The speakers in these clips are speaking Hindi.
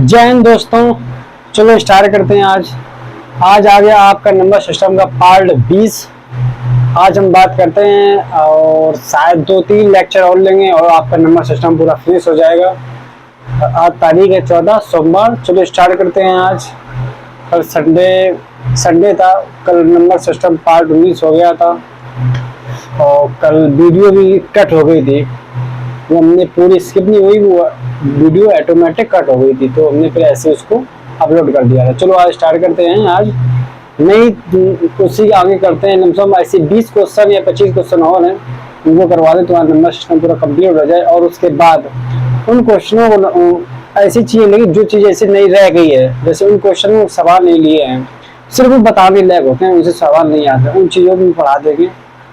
जय हिंद दोस्तों, चलो स्टार्ट करते हैं। आज आ गया आपका नंबर सिस्टम का पार्ट 20। आज हम बात करते हैं और शायद 2-3 लेक्चर और लेंगे और आपका नंबर सिस्टम पूरा फिनिश हो जाएगा। आज तारीख है 14 सोमवार। चलो स्टार्ट करते हैं। आज कल संडे था, कल नंबर सिस्टम पार्ट 19 हो गया था और कल वीडियो भी कट हो गई थी। वो हमने पूरी स्किप नहीं हुई, वो वीडियो ऑटोमेटिक कट हो गई थी तो हमने फिर ऐसे उसको अपलोड कर दिया था। चलो आज स्टार्ट करते हैं। आज नई उसी आगे करते हैं। लमसम ऐसे 20 क्वेश्चन या 25 क्वेश्चन और हैं, उनको करवा दें, तुम्हारा नंबर सिस्टम पूरा कंप्लीट हो जाए। और उसके बाद उन क्वेश्चनों को ऐसी चीजें लगी जो चीज ऐसी नहीं रह गई है, जैसे उन क्वेश्चन में सवाल नहीं लिए हैं, सिर्फ बताने लायक होते हैं, उनसे सवाल नहीं आते, उन चीजों को पढ़ा देंगे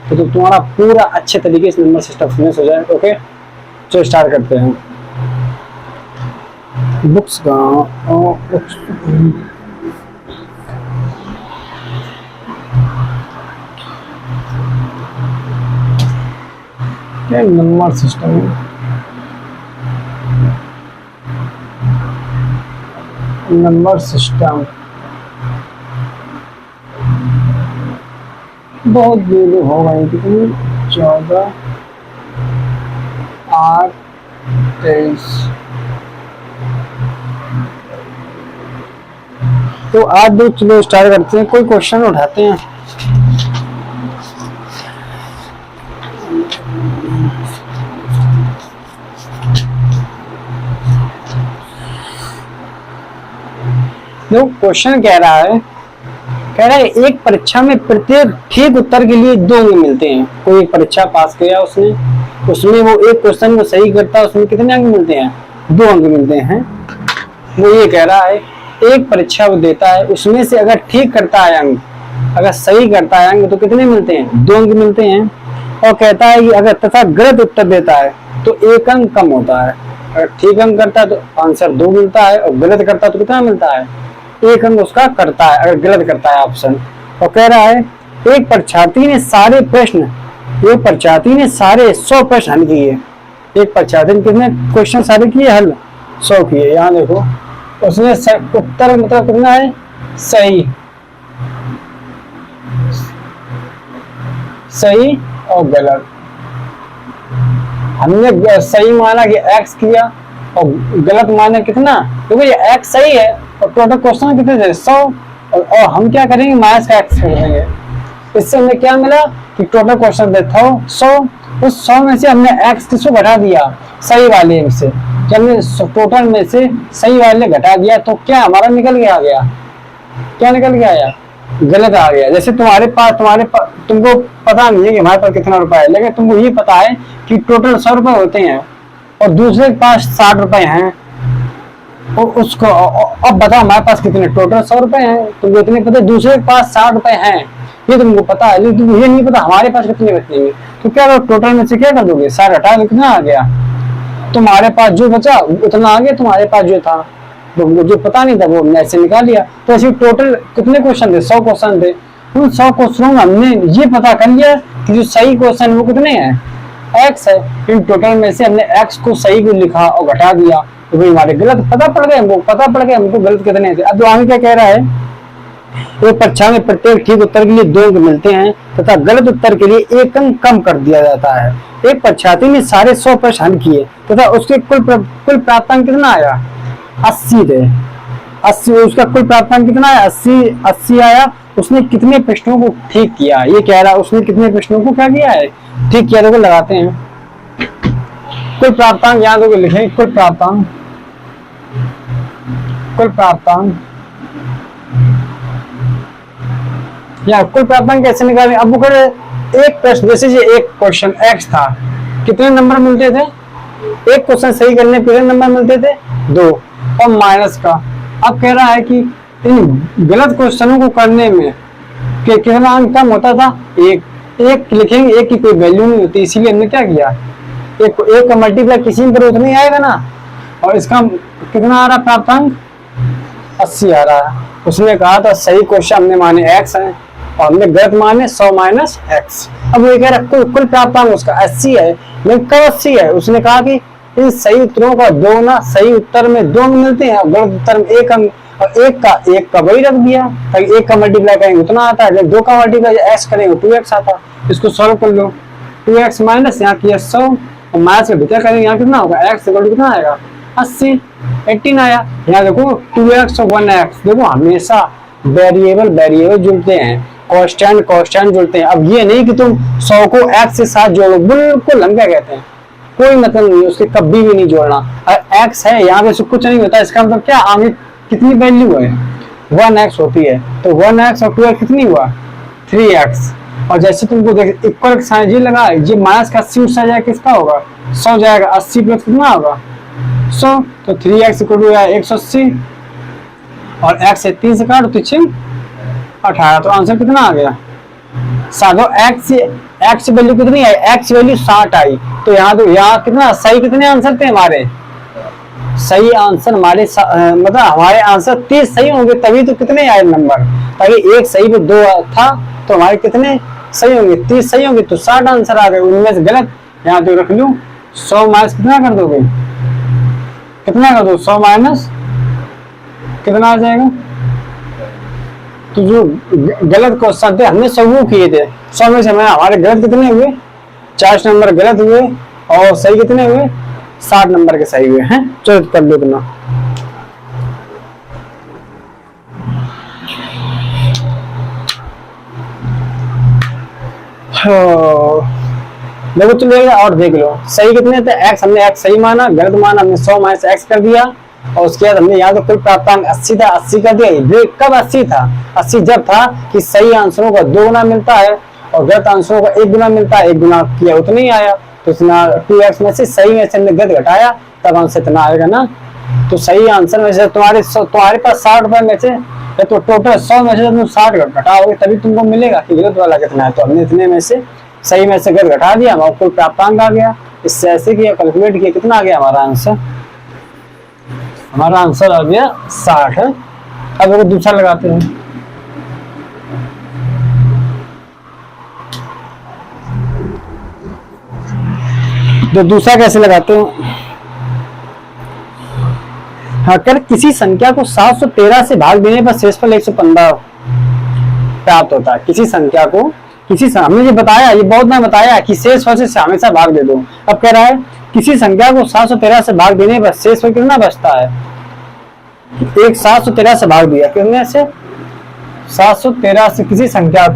तो तुम्हारा पूरा अच्छे तरीके से नंबर सिस्टम फिनिश हो जाए। ओके, चलो स्टार्ट करते हैं। बुक्स का क्या नंबर सिस्टम बहुत दूर हो गई थी। 14, 8, 23। तो आज दो चलो स्टार्ट करते हैं। कोई क्वेश्चन उठाते हैं। जो क्वेश्चन कह रहा है एक परीक्षा में प्रत्येक ठीक उत्तर के लिए 2 अंक मिलते हैं। कोई एक परीक्षा पास किया उसने, उसमें वो एक क्वेश्चन को सही करता है, उसमें कितने अंक मिलते हैं? 2 अंक मिलते हैं। वो ये कह रहा है एक परीक्षा वो देता है, उसमें से अगर ठीक करता है अंक, अगर सही करता है अंक तो कितने मिलते हैं? 2 अंक मिलते हैं। और कहता है कि अगर तथा गलत उत्तर देता है तो 1 अंक कम होता है। अगर ठीक अंक करता है तो आंसर 2 मिलता है और गलत करता है तो कितना मिलता है? 1 अंक उसका करता है अगर गलत करता है ऑप्शन। और कह रहा है एक परीक्षार्थी ने सारे 100 प्रश्न हल किए। एक परीक्षार्थी ने कितने क्वेश्चन सारे किए? हल 100 किए। यहाँ देखो उसने उत्तर मतलब कितना है? सही और गलत। हमने सही माना कि x किया और गलत माना कितना, क्योंकि ये x सही है और टोटल क्वेश्चन कितने थे? 100। और हम क्या करेंगे? माइनस का x कर देंगे। इससे हमें क्या मिला कि टोटल क्वेश्चन थे 100। उस 100 में से हमने x किसको घटा दिया? सही वाले में से। जब हमने टोटल में से सही वाले घटा दिया तो क्या हमारा निकल के आ गया? क्या निकल के आया? गलत आ गया। जैसे तुम्हारे पास तुमको पता नहीं है कि हमारे पास कितना रुपया है, लेकिन तुमको ये पता है कि टोटल 100 रुपए होते हैं और दूसरे के पास 60 रुपए हैं। और उसको अब बताओ हमारे पास कितने? टोटल 100 रुपए हैं, तुमको इतने पता, दूसरे के पास 60 रुपए हैं, ये तुमको पता है, लेकिन तुमको ये नहीं पता हमारे पास कितने बचेंगे। तो क्या करो, टोटल में से क्या कर दोगे? 60 हटा दो, कितना आ गया? तुम्हारे पास जो बचा उतना आ गया, तुम्हारे पास जो था जो पता नहीं था वो हमने ऐसे निकाल लिया। तो ऐसे टोटल कितने क्वेश्चन थे? 100 क्वेश्चन थे। उन 100 क्वेश्चनों में हमने ये पता कर लिया कि जो सही क्वेश्चन वो कितने हैं? x है। इन टोटल में से हमने x को सही को लिखा और घटा दिया तो भाई हमारे गलत पता पड़ गए, वो पता पड़ गए हमको गलत कितने थे। अब आगे क्या कह रहा है? एक परीक्षा में प्रत्येक ठीक उत्तर के लिए 2 अंक मिलते हैं तथा गलत उत्तर के लिए 1 अंक कम कर दिया जाता है। एक परीक्षार्थी ने सारे 100 प्रश्न हल किए तथा उसके कुल प्राप्तांक कितना आया? 80 थे। 80 उसका कुल प्राप्तांक कितना है? 80 आया। उसने कितने प्रश्नों को ठीक किया? ये कह रहा है उसने कितने प्रश्नों को क्या किया है? ठीक किया। देखो लगाते हैं कुल प्राप्तांक, यहाँ देखो लिखें कुल प्राप्तांक या कुल प्राप्तांक कैसे निकालें? अब वो करे एक प्रश्न, जैसे ये एक क्वेश्चन x था, कितने नंबर मिलते थे? एक क्वेश्चन सही करने कितने नंबर मिलते थे? 2 और माइनस का। अब कह रहा है कि इन गलत क्वेश्चनों को करने में कितना अंक कम होता था? 1 लिखेंगे, 1 की कोई वैल्यू नहीं होती, इसीलिए हमने क्या किया? एक का मल्टीप्लाई किसी में तो नहीं आएगा ना। और इसका कितना आ रहा प्राप्तांक? 80 आ रहा है। उसने कहा था सही क्वेश्चन हमने माने x है और हमने गलत माने 100 माइनस x। अब वो कह रहा कुल प्राप्तांक उसका 80 है, लेकिन कब 80 है? उसने कहा कि इन सही उत्तरों का 2 ना सही उत्तर में 2 मिलते हैं और गलत उत्तर में 1 अंक, और एक का वही रख दिया ताकि 1 का मल्टीप्लाई करेंगे उतना आता है, जब 2 का मल्टीप्लाई x करेंगे 2x आता। इसको सॉल्व कर लो, 2x माइनस यहाँ किया 100 और माइनस के भीतर करेंगे, यहाँ कितना होगा x इक्वल टू कितना आएगा 80, 18 आया। यहाँ देखो 2x और 1x, देखो हमेशा वेरिएबल वेरिएबल जुड़ते हैं, कांस्टेंट कांस्टेंट जुड़ते हैं। अब ये नहीं कि तुम 100 को x के साथ जोड़ो, बिल्कुल हम क्या कहते हैं कोई मतलब नहीं उसके, कभी भी नहीं जोड़ना। और x है यहाँ पे कुछ नहीं होता, इसका मतलब क्या आगे कितनी वैल्यू है 1x होती है, तो 1x और 2x कितनी हुआ 3x। और जैसे तुमको देख इक्वल साइन जी लगा, ये माइनस का 80 उससे जाएगा किसका होगा 100 जाएगा, 80 प्लस कितना होगा 100, तो 3x इक्वल टू 180 और x से 3 से काटो तो 6 18, तो आंसर कितना आ गया 60। x वैल्यू कितनी आई, x वैल्यू 60 आई, तो यहाँ कितना सही कितने आंसर थे हमारे, सही आंसर हमारे मतलब हमारे आंसर 30 सही होंगे तभी तो कितने आए नंबर, ताकि एक सही पे 2 था तो हमारे कितने सही होंगे 30 सही होंगे, तो 60 आंसर आ गए, उनमें से गलत यहाँ तो रख लूं। 100 माइनस कितना कर दोगे, कितना कर दो 100 माइनस कितना आ जाएगा, तो जो गलत क्वेश्चन थे हमने सब वो किए थे, 100 में से हमारे गलत कितने हुए 40 नंबर गलत हुए और सही कितने हुए 60 नंबर के सही हुए हैं। चलो कर लो इतना। देखो चलिए और देख लो सही कितने थे, x हमने x सही माना, गलत माना हमने 100 माइनस x कर दिया, और उसके बाद हमने यहाँ तो कुल प्राप्तांक 80 था 80 कर दिया। कब 80 था, 80 जब था कि सही आंसरों का 2 गुना मिलता है और गलत आंसरों का 1 गुना मिलता है, 1 गुना किया उतना ही आया, तो 2x में से सही में से हमने गलत घटाया तब आंसर इतना आएगा ना। तो सही आंसर में से तुम्हारे पास 60 रुपए में से तो टोटल 100 में से तुम 60 घटाओगे तभी तुमको मिलेगा कि गलत वाला कितना है, तो हमने इतने में से सही में से गलत घटा दिया, हमारा कुल प्राप्तांक आ गया। इससे ऐसे किया कैलकुलेट किया कितना आ गया हमारा आंसर, हमारा आंसर आ गया 60 है। अब वो दूसरा लगाते हैं, तो दूसरा कैसे लगाते हैं, अगर किसी संख्या को 713 से भाग देने पर शेषफल 115 प्राप्त होता है। किसी संख्या को हमने ये बताया, ये बहुत बार बताया कि शेषफल से हमेशा भाग दे दो। अब कह रहा है किसी संख्या को 713 से भाग देने पर शेषफल कितना बचता है, एक 713 से भाग दिया कितने से 713 से, किसी संख्या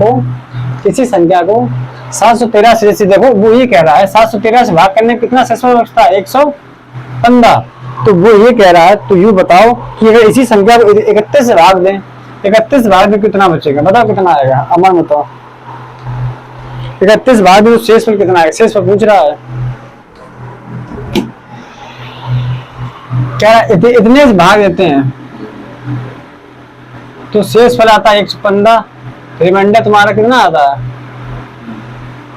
को 713 से, जैसे देखो वो ये कह रहा है 713 से भाग करने कितना शेषफल बचता है 115, तो वो ये कह रहा है तो यूं बताओ कि अगर इसी संख्या को 31 से भाग दें, 31 भाग में कितना बचेगा, बताओ कितना आएगा, अमर बताओ 31 भाग में शेषफल कितना आएगा, शेषफल पूछ रहा है, क्या इतने से भाग देते हैं तो शेषफल आता है 115, रिमाइंडर तुम्हारा कितना आता है,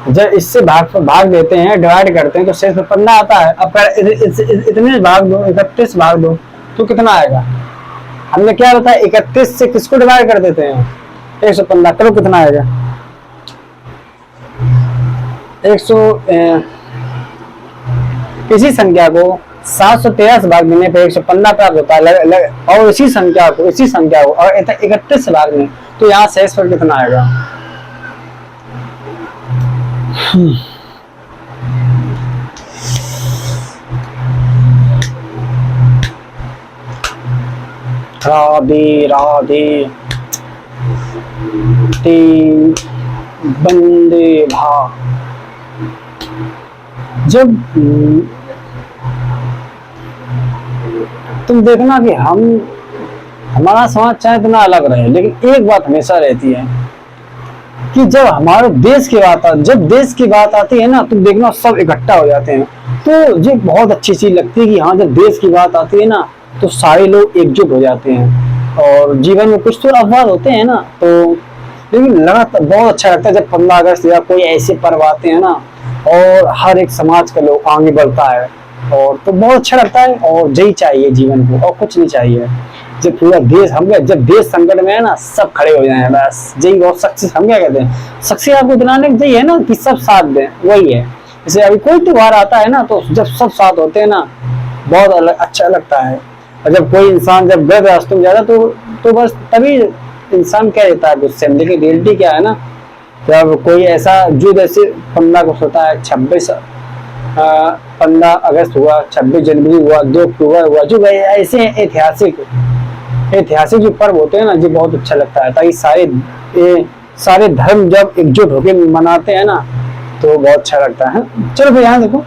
जब इससे भाग देते हैं डिवाइड करते हैं तो शेष 15 आता है। अब इतने भाग दो 31 भाग दो तो कितना आएगा, हमने क्या बताया 31 से किसको डिवाइड कर देते हैं 115, करो कितना आएगा 100 किसी संख्या को 713 से भाग देने पर 115 प्राप्त होता है, और इसी संख्या को और 31 से भाग दें तो यहाँ शेषफल कितना आएगा। राधे राधे तीन बंदे भाग, जब तुम देखना कि हमारा समाज चाहे इतना अलग रहे, लेकिन एक बात हमेशा रहती है कि जब हमारे देश की बात आती है ना, तुम देखना सब इकट्ठा हो जाते हैं, तो ये बहुत अच्छी चीज लगती है कि हाँ जब देश की बात आती है ना तो सारे लोग एकजुट हो जाते हैं। और जीवन में कुछ तो अपवाद होते हैं ना, तो लेकिन लगातार बहुत अच्छा लगता है जब 15 अगस्त या कोई ऐसे पर्व आते हैं ना और हर एक समाज का लोग आगे बढ़ता है, और तो बहुत अच्छा लगता है। और यही चाहिए जीवन को, और कुछ नहीं चाहिए। जब पूरा देश जब देश संकट में है ना, सब खड़े हो जाए, बस यही बहुत सक्सेस। हम क्या कहते हैं सक्सेस आपको दिलाने यही है ना कि सब साथ दें, वही है जैसे अभी कोई त्योहार आता है ना, तो जब सब साथ होते हैं ना, बहुत अलग अच्छा लगता है। और जब कोई इंसान जब गलत रास्ते में जाता तो बस तभी इंसान क्या देता है गुस्से में। लेकिन रियलिटी क्या है ना, जब कोई ऐसा जो जैसे 15 अगस्त होता है, 15 अगस्त हुआ, 26 जनवरी हुआ, 2 अक्टूबर हुआ, जो ऐसे ऐतिहासिक जो पर्व होते हैं ना, जो बहुत अच्छा लगता है। ताकि सारे धर्म जब एकजुट होकर मनाते हैं ना, तो बहुत अच्छा लगता है। चलो भाई यहाँ देखो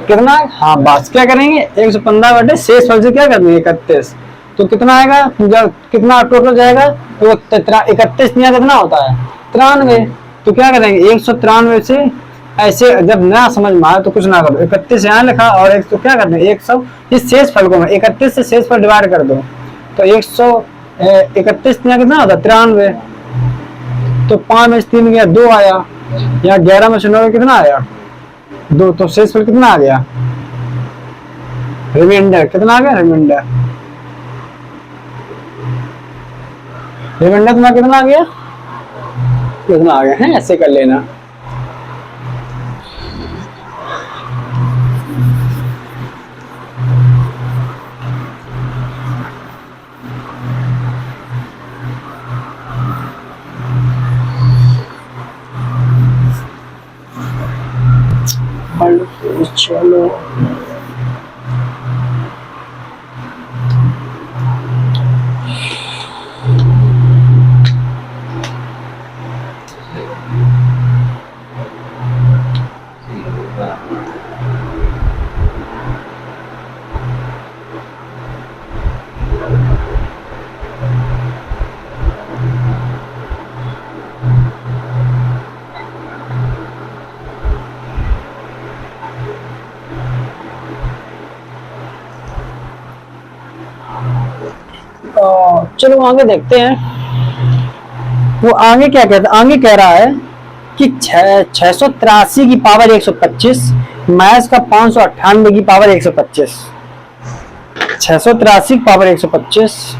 कितना, हाँ बात क्या करेंगे, 115 बटे शेष फल से क्या करनी है 31, तो कितना आएगा, जब कितना टोटल जाएगा, तो 31 कितना होता है 93। तो क्या करेंगे 193 से, ऐसे जब ना समझ में आए तो कुछ ना करो, 31 यहाँ लिखा और एक तो क्या करते हैं 100, इस शेष फल को 31 से शेष फल डिवाइड कर दो, तो 131 कितना होता है 93। तो 5 में 3 गया 2 आया, या 11 में से 9 कितना आया 2, तो शेषफल कितना आ गया, रिमाइंडर कितना आ गया, रिमाइंडर तुम्हारा कितना आ गया, कितना आ गया है, ऐसे कर लेना। चलो चलो आगे देखते हैं, वो आगे क्या कहता है। आगे कह रहा है कि 683 की पावर 125 माइनस का 598 की पावर 125, 683 की पावर 125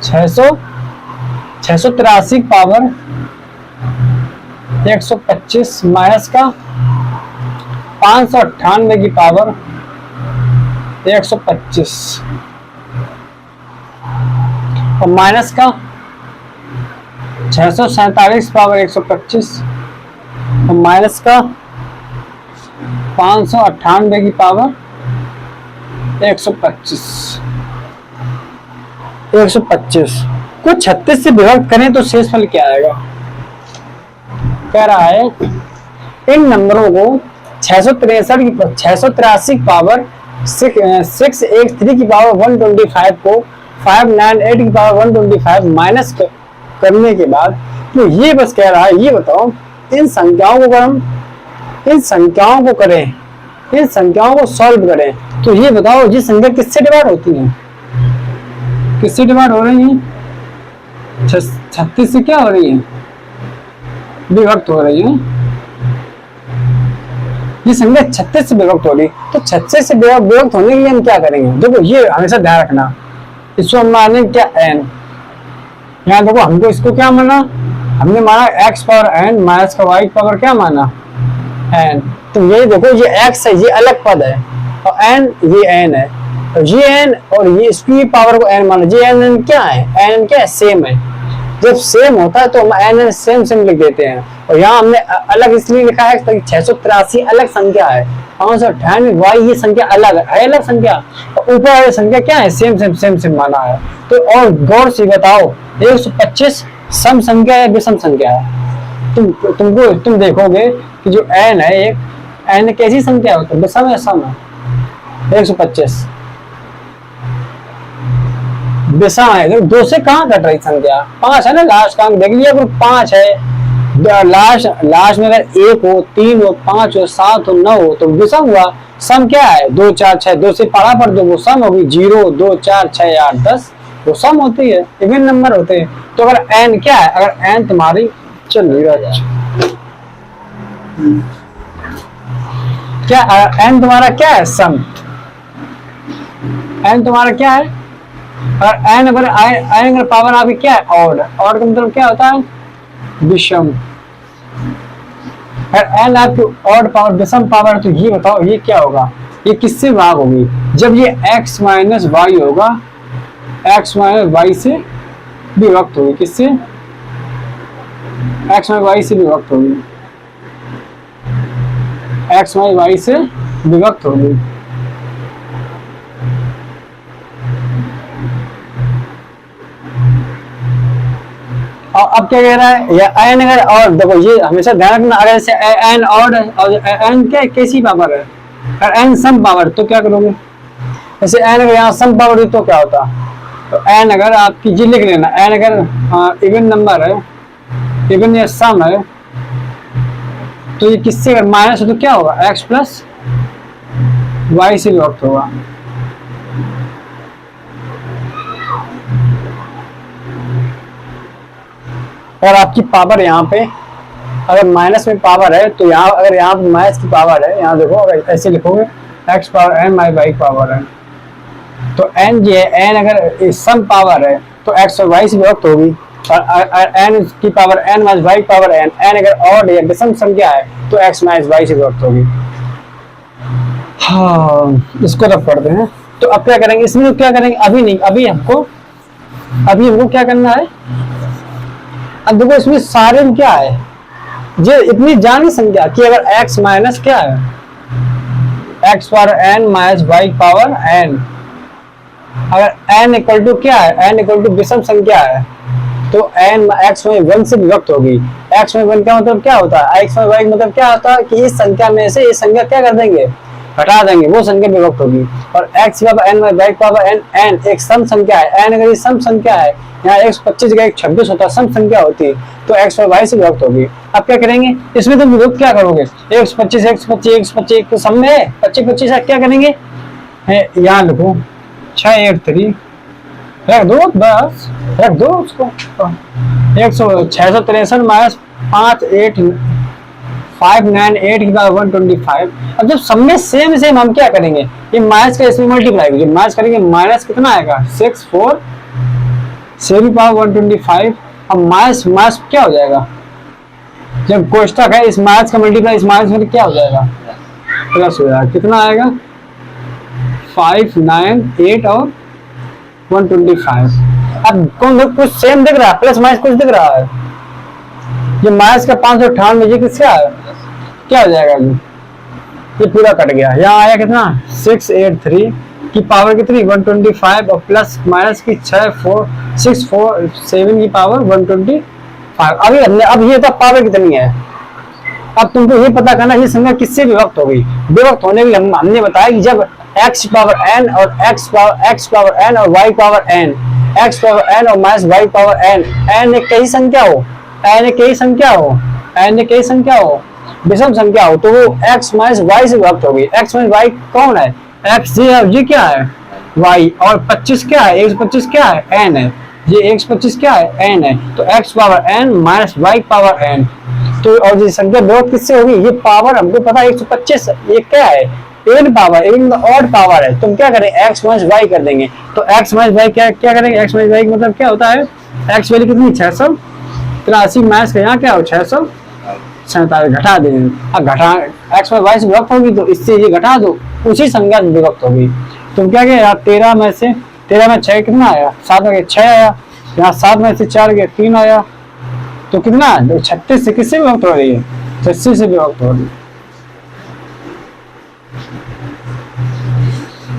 683 पावर 125 माइनस का 598 की पावर 125 और माइनस का 647 पावर 125 और माइनस का 598 की पावर 125 को 36 से विभक्त करें तो शेषफल क्या आएगा। कह रहा है इन नंबरों को 683 पावर 683 की पावर 125 को 598 की पावर 125 माइनस करने के बाद, तो ये बस कह रहा है ये बताओ इन संख्याओं को सॉल्व करें, तो ये बताओ ये संख्या किससे डिवाइड होती है, किससे डिवाइड हो रही है, 36 से क्या हो रही है, विभक्त हो रही है। ये संख्या 36 से विभक्त हो रही, तो 36 से विभक्त होने के लिए हम क्या करेंगे, देखो ये हमेशा ध्यान रखना, इसको हम माने क्या n, यहाँ देखो हमको इसको क्या माना, हमने माना x पावर n माइनस का y पावर क्या माना n, तो ये देखो ये x है, ये अलग पद है और n ये n है, तो ये n और ये इसकी पावर को n माना, ये n क्या है, n क्या है सेम है, जब सेम होता है तो हम n सेम लिख देते हैं। और यहाँ हमने अलग इसलिए लिखा है ताकि 683 अलग संख्या है, 598 y ये संख्या अलग है, अलग संख्या, और ऊपर वाली संख्या क्या है सेम माना है। तो और गौर से बताओ 125 सम संख्या है विषम संख्या है, तुम देखोगे कि जो n है एक n कैसी संख्या है, तो विषम या सम है, 125 विषम है। 2 से कहाँ कट रही संख्या, 5 है ना, लास्ट का अंक देख लिया, अगर 5 है लास्ट में अगर 1 हो 3 हो 5 हो 7 हो 9 हो तो विषम हुआ। सम क्या है 2 4 6, 2 से पढ़ा पर दो वो सम होगी, 0 2 4 6 8 10 वो सम होती है, इवन नंबर होते हैं। तो अगर n क्या है, अगर n तुम्हारी चल क्या n तुम्हारा क्या है सम, n तुम्हारा क्या है और एन अगर पावर आपकी क्या है, ऑड, ऑड का मतलब क्या होता है, विषम। अगर एन आपकी ऑड पावर विषम पावर, तो ये बताओ ये क्या होगा, ये किससे भाग होगी, जब ये x माइनस वाई होगा, x माइनस वाई से विभक्त होगी, किससे, x माइनस वाई से विभक्त होगी, x माइनस वाई से विभक्त होगी। और अब क्या कह रहा है, या एन अगर, और देखो ये हमेशा ध्यान रखना, अगर जैसे एन ऑड और एन क्या कैसी पावर है, अगर एन सम पावर तो क्या करोगे, जैसे एन अगर यहाँ सम पावर हुई तो क्या होता, तो एन अगर आपकी जी लिख लेना, एन अगर इवन नंबर है, इवन या सम है, तो ये किससे अगर माइनस हो तो क्या होगा, एक्स प्लस वाई से विभक्त होगा। और आपकी पावर यहाँ पे अगर माइनस में पावर है, तो यहाँ अगर यहाँ पे माइनस की पावर है, यहाँ देखो अगर ऐसे लिखोगे एक्स पावर एन माई वाई पावर है, तो एन जो है, एन अगर सम पावर है तो एक्स और वाई से विभक्त होगी, और एन की power n minus y power n, n अगर ऑड या विषम संख्या है तो एक्स माइनस वाई से विभक्त होगी। हाँ, इसको रब करते हैं। तो अब क्या करेंगे, इसमें क्या करेंगे, अभी नहीं, अभी हमको क्या करना है, अब देखो इसमें सारे में क्या है, ये इतनी जानी संख्या कि अगर x माइनस क्या है, x power n minus y power n, अगर n इक्वल टू क्या है, n इक्वल टू विषम संख्या है, तो n x में 1 से विभक्त होगी। x में 1 का मतलब क्या होता है, x में y का मतलब क्या होता है कि इस संख्या में से इस संख्या क्या कर देंगे, हटा देंगे, वो संख्या विभक्त होगी। और x power n y power n, n एक सम संख्या है, n अगर ये सम संख्या है, यहाँ 125 का 126 होता है, सम संख्या होती है, तो x और y से विभक्त होगी। अब क्या करेंगे, इसमें तो विभक्त क्या करोगे, 125 तो सम में 25 है, क्या करेंगे, यहाँ लिखो 683 रख दो, बस रख दो उसको, 663 माइनस 598 की पावर 125। अब जब सब में सेम हम क्या करेंगे, ये माइनस का इसमें मल्टीप्लाई, जब माइनस करेंगे माइनस कितना आएगा 64 से भी पावर 125। अब माइनस क्या हो जाएगा, जब कोष्टक है इस माइनस का मल्टीप्लाई इस माइनस में क्या हो जाएगा, प्लस हो जाएगा, कितना आएगा 598 और 125। अब कौन कुछ सेम दिख रहा है, प्लस माइनस कुछ दिख रहा है, ये माइनस का 598 ये किसका है, क्या हो जाएगा, ये पूरा कट गया, यहाँ आया कितना 683 की पावर कितनी 125 और प्लस माइनस की 647 की पावर 125। अभी हमने अब ये तो पावर कितनी है, अब तुमको ये पता करना ये संख्या किससे विभक्त होगी। विभक्त होने के लिए हमने बताया कि जब x पावर n और x पावर n और y power n, x power n और minus y power n, n एक कई संख्या हो, n एक कई संख्या हो, n एक कई संख्या हो, विषम संख्या हो, तो वो x माइनस y से विभक्त होगी। x माइनस y कौन है, x ये क्या है y, और 25 क्या है, 125 क्या है n है, ये 125 क्या है n है, तो x power n minus y power n, तो और ये संख्या विभक्त किससे होगी, ये पावर हमको पता है 125, ये क्या है n power, n odd power है, तुम क्या करें x माइनस y कर देंगे, तो x माइनस y क्या करेंगे, x माइनस y का मतलब क्या होता है, x वैल्यू कितनी 683 माइनस का यहाँ क्या हो 647 घटा देंगे। अब घटा x में y से विभक्त होगी तो इससे ये घटा दो, उसी संख्या से विभक्त होगी। तुम क्या कहे 13 में 6 कितना आया, 7 में 6 आया, यहाँ 7 में से 4 गया 3 आया, तो कितना 36 से किससे विभक्त हो रही है, 86 से विभक्त हो रही है।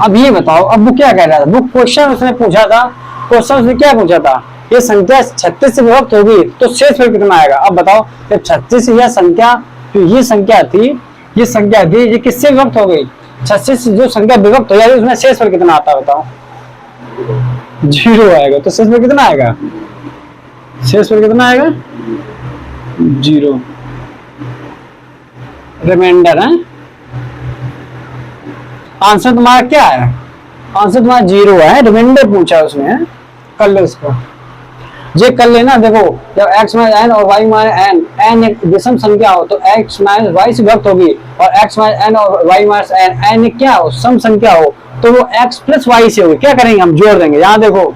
अब ये बताओ, अब वो क्या कह रहा था, वो क्वेश्चन उसने पूछा था, क्वेश्चन उसने क्या पूछा था, ये संख्या 36 से विभक्त होगी तो शेष फिर कितना आएगा। अब बताओ जब 36 यह संख्या, जो ये संख्या थी ये किससे विभक्त हो गई, 36 से जो संख्या विभक्त हो जाएगी उसमें शेष फिर कितना आता है बताओ, 0 आएगा, तो शेष फिर कितना आएगा, शेष फिर कितना आएगा 0, रिमाइंडर है। आंसर तुम्हारा क्या है, आंसर तुम्हारा 0 है, रिमाइंडर पूछा उसने, कर लो इसको, ये कर लेना। देखो जब x माइनस n और y माइनस n एक विषम संख्या हो तो x माइनस y से विभक्त होगी, और x माइनस n और y माइनस n एक क्या हो, सम संख्या हो तो वो x प्लस वाई से होगी। क्या करेंगे हम, जोड़ देंगे। यहाँ देखो,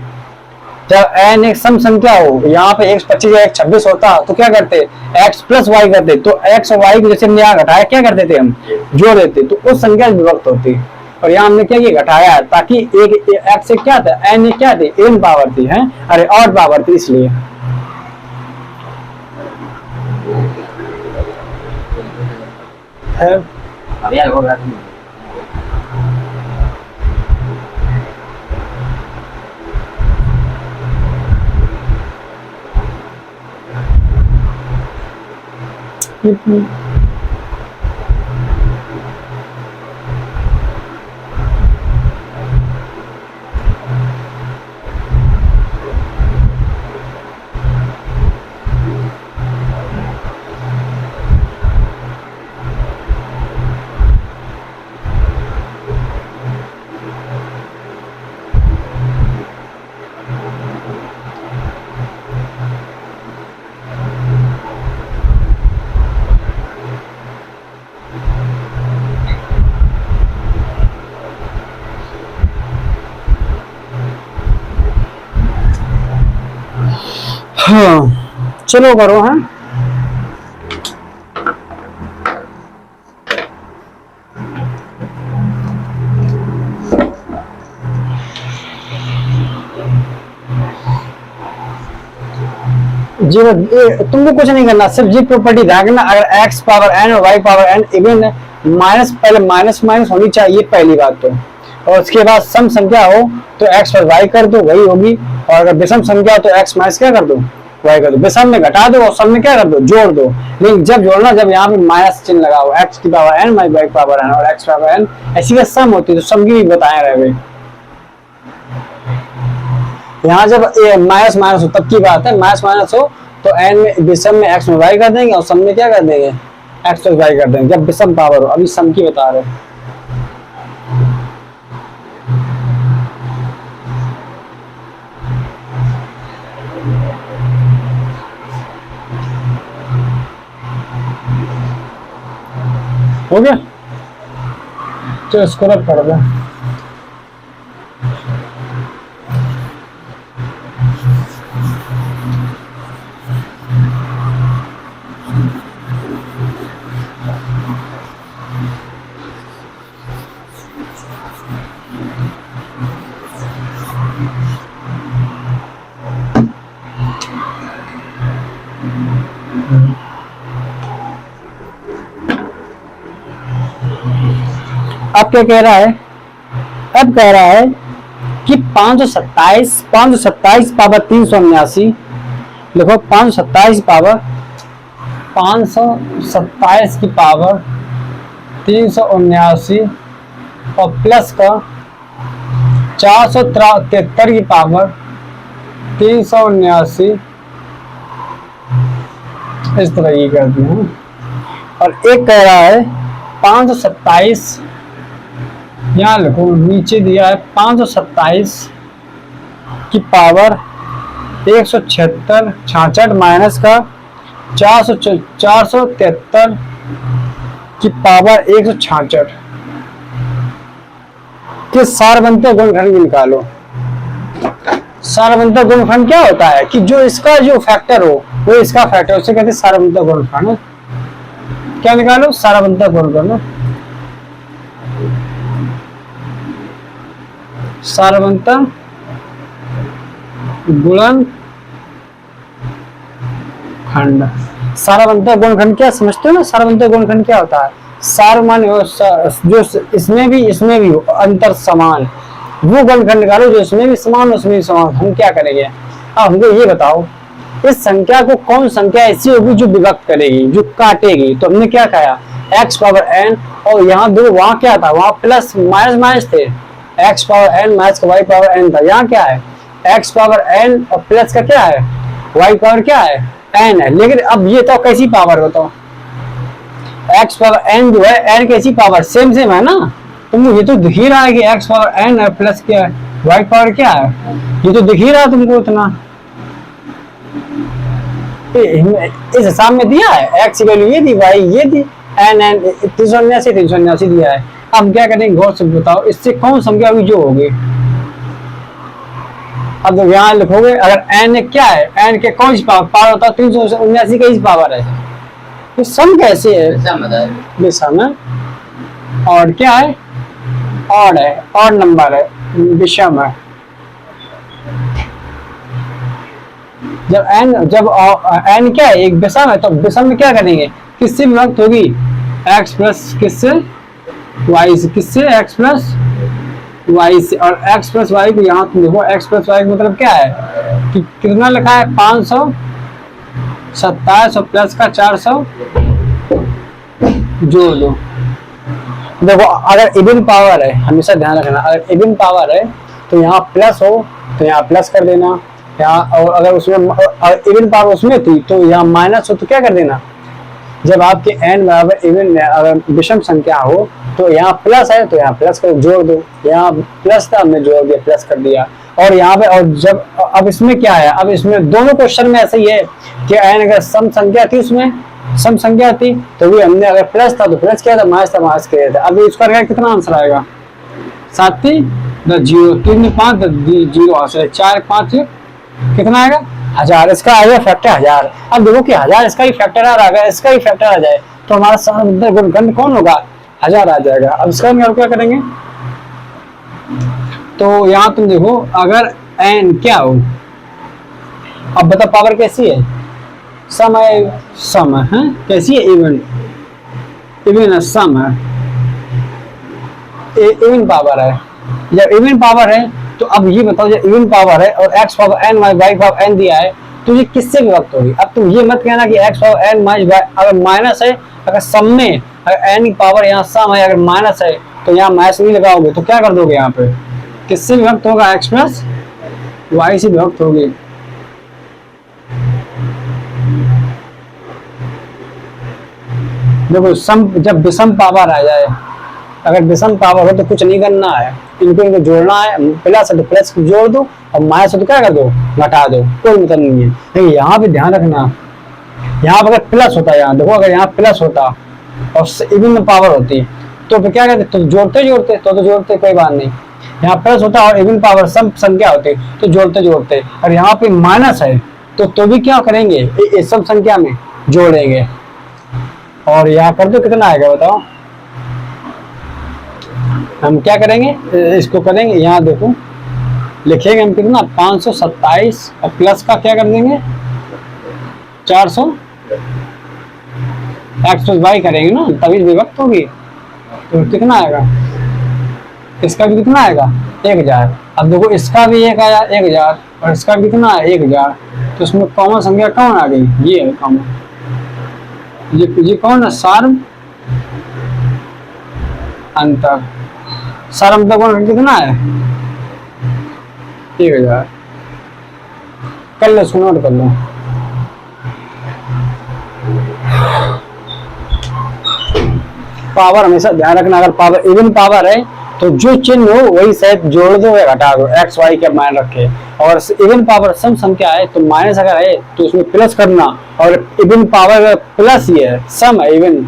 जब n एक सम संख्या हो, यहाँ पे x 25 या x 26 होता तो क्या करते, x प्लस वाई करते। तो x और y को जैसे हमने यहाँ घटाया, क्या करते थे हम, जोड़ देते, तो उस संख्या विभक्त होती। और यहाँ हमने क्या किया, घटाया है, ताकि एक x से क्या था, n क्या थे, n पावर थी, है अरे ऑड पावर थी, इसलिए। हाँ चलो करो। हाँ जी, तुमको कुछ नहीं करना, सिर्फ जी प्रॉपर्टी ध्यान रखना। अगर x पावर n और y power n even minus, पहले माइनस माइनस होनी चाहिए पहली बात तो, और उसके बाद सम संख्या हो तो x और y कर दो, वही होगी। और अगर विषम संख्या हो तो x माइनस क्या कर दो, y कर दो। विषम में घटा दो और सम में क्या कर दो, जोड़ दो। लेकिन जब जोड़ना, जब यहाँ पे माइनस चिन्ह लगा हो, x की power n y power n और x पावर n ऐसी का सम होती है, तो सम की भी बताए रहे। यहाँ जब माइनस माइनस हो तब की बात है, माइनस माइनस हो तो n में, विषम में x में y कर देंगे और सम में क्या कर देंगे, x प्लस y कर देंगे, जब विषम पावर हो। अभी सम की बता रहे हैं। हो गया, चलो इसको रब कर दो। अब क्या कह रहा है, अब कह रहा है कि 527 पावर 379, लिखो 527 की पावर 379 और प्लस का 473 की पावर 379, इस तरह ये कर दी हूँ। और एक कह रहा है 527, यहाँ लिखो नीचे दिया है 527 की पावर 166 माइनस का 473 की पावर 166 के सारवंत गुणनखंड निकालो। सारवंत गुणनखंड क्या होता है कि जो इसका जो फैक्टर हो वो इसका फैक्टर, उसे कहते हैं सारवंत गुणनखंड। क्या निकालो, सारवंत गुणनखंड। सारवंत गुणनखंड, सारवंत गुणनखंड क्या समझते हो ना, सारवंत गुणनखंड क्या होता है, सार मान जो इसमें भी हो अंतर समान, वो गुणनखंड निकालो जो इसमें भी समान उसमें भी समान। हम क्या करेंगे, अब हमको ये बताओ इस संख्या को कौन संख्या ऐसी होगी जो विभक्त करेगी, जो काटेगी। तो हमने क्या कहा, x पावर n, और यहाँ दो, वहां क्या था, वहां प्लस माइनस माइनस थे, x पावर n माइनस का y पावर n था। यहाँ क्या है, x पावर n और प्लस का क्या है, y पावर क्या है, n है। लेकिन अब ये तो कैसी पावर बताओ, x पावर n जो है, n कैसी पावर, सेम है ना। तुमको ये तो दिख ही रहा है कि x पावर n है, प्लस क्या है, y पावर क्या है, ये तो दिख ही रहा है तुमको इतना। इस हिसाब में दिया है, x की वैल्यू ये दी, y ये दी, n 379 दिया है। अब क्या करेंगे गौर से बताओ, इससे कौन संख्या अभी जो होगी। अब तो यहाँ लिखोगे अगर n क्या है, n के कौन सी पावर होता है, 379 का इस पावर है। तो सम कैसे है, विषम है। और क्या है, ऑड है, ऑड नंबर है, विषम है। जब n क्या है, एक विषम है, तो विषम में क्या करेंगे, किससे विभक्त होगी, x प्लस किससे, y से, किससे, x प्लस y से। और x प्लस वाई को यहाँ तुम देखो, x प्लस वाई मतलब क्या है कि कितना लिखा है, 527 और प्लस का 400 जोड़ दो। देखो अगर इवन पावर है, हमेशा ध्यान रखना, अगर इवन पावर है तो यहाँ प्लस हो तो यहाँ प्लस कर देना यहाँ, और अगर उसमें इवन पावर उसमें थी तो यहाँ माइनस हो तो क्या कर देना। जब आपके n बराबर इवन अगर विषम संख्या हो तो यहाँ प्लस है तो यहाँ प्लस कर जोड़ दो, यहाँ प्लस था हमने जोड़ दिया, प्लस कर दिया। और यहाँ पे, और जब अब इसमें क्या है, अब इसमें दोनों क्वेश्चन में ऐसा ही है कि n अगर सम संख्या थी, उसमें सम संख्या थी तो भी हमने अगर प्लस था तो प्लस किया था, माइनस था माइनस किया था। अब इसका कितना आंसर आएगा, 7 0 3 5 0 आंसर, 4 5 कितना आएगा, 1000। इसका आएगा फैक्टर 1000। अब देखो कि 1000 इसका ही फैक्टर आ गया, इसका ही फैक्टर आ जाए तो हमारा सारा गुणनखंड कौन होगा, 1000 आ जाएगा। अब इसका हम क्या करेंगे, तो यहाँ तुम देखो अगर n क्या हो, अब बता पावर कैसी है, सम है, सम है, कैसी है, इवन, इवन है, सम है, इवन पावर है। जब इवन पावर है तो अब ये बताओ, जब इवन पावर है और x power n y power n दिया है तो ये किससे विभक्त होगी। अब तुम ये मत कहना कि x पावर n y, अगर माइनस है, अगर सम में अगर n की पावर यहाँ सम है, अगर माइनस है तो यहाँ माइनस नहीं लगाओगे तो क्या कर दोगे, यहाँ पे किससे विभक्त होगा, x प्लस y से विभक्त होगी। देखो सम, जब विषम पावर आ जाए, अगर विषम पावर हो तो कुछ नहीं करना है, इनको जोड़ना है, प्लस है तो प्लस जोड़ दो और माइनस है तो क्या कर दो, घटा दो, कोई मतलब नहीं है। लेकिन यहाँ पे ध्यान रखना, यहाँ पर अगर प्लस होता है, यहाँ देखो अगर यहाँ प्लस होता और इवन पावर होती तो फिर क्या कहते, तो जोड़ते जोड़ते तो जोड़ते, कोई बात नहीं। यहाँ प्लस होता और इवन पावर सम संख्या होती तो जोड़ते जोड़ते, और यहाँ पे माइनस है तो भी क्या करेंगे, इस सब संख्या में जोड़ेंगे। और यहाँ कर दो, कितना आएगा बताओ, हम क्या करेंगे, इसको करेंगे, यहाँ देखो लिखेंगे हम कितना, 527 और प्लस का क्या कर देंगे, 400, x प्लस वाई करेंगे ना, तभी विभक्त होगी। तो कितना आएगा, इसका भी कितना आएगा, 1000। अब देखो इसका भी एक आया 1000 और इसका भी कितना है 1000, तो इसमें कॉमन संख्या कौन आ गई, ये है कॉमन, ये कौन है, सार्व अंतर, सार्व अंतर कितना है, 1000। कर लो, इसको नोट कर लो। पावर हमेशा ध्यान रखना, अगर पावर इवन पावर है तो जो चिन्ह हो वही शायद जोड़ दो या घटा दो, एक्स वाई के मान रखे। और इवन पावर सम संख्या है तो माइनस अगर है तो उसमें प्लस करना, और इवन पावर अगर प्लस ही है, सम है इवन,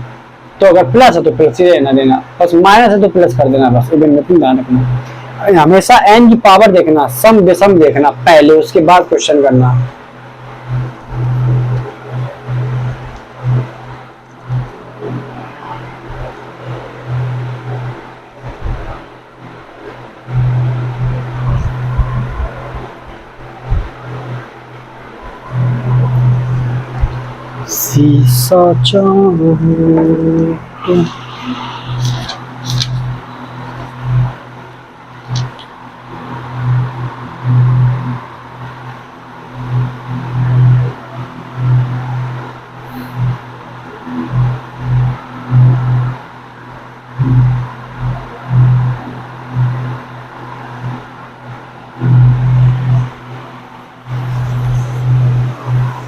तो अगर प्लस है तो प्लस ही रहना देना, बस माइनस है तो प्लस कर देना, बस इवन में तुम ध्यान रखना। हमेशा एन की पावर देखना, सम विषम देखना पहले, उसके बाद क्वेश्चन करना। शीशा चाहो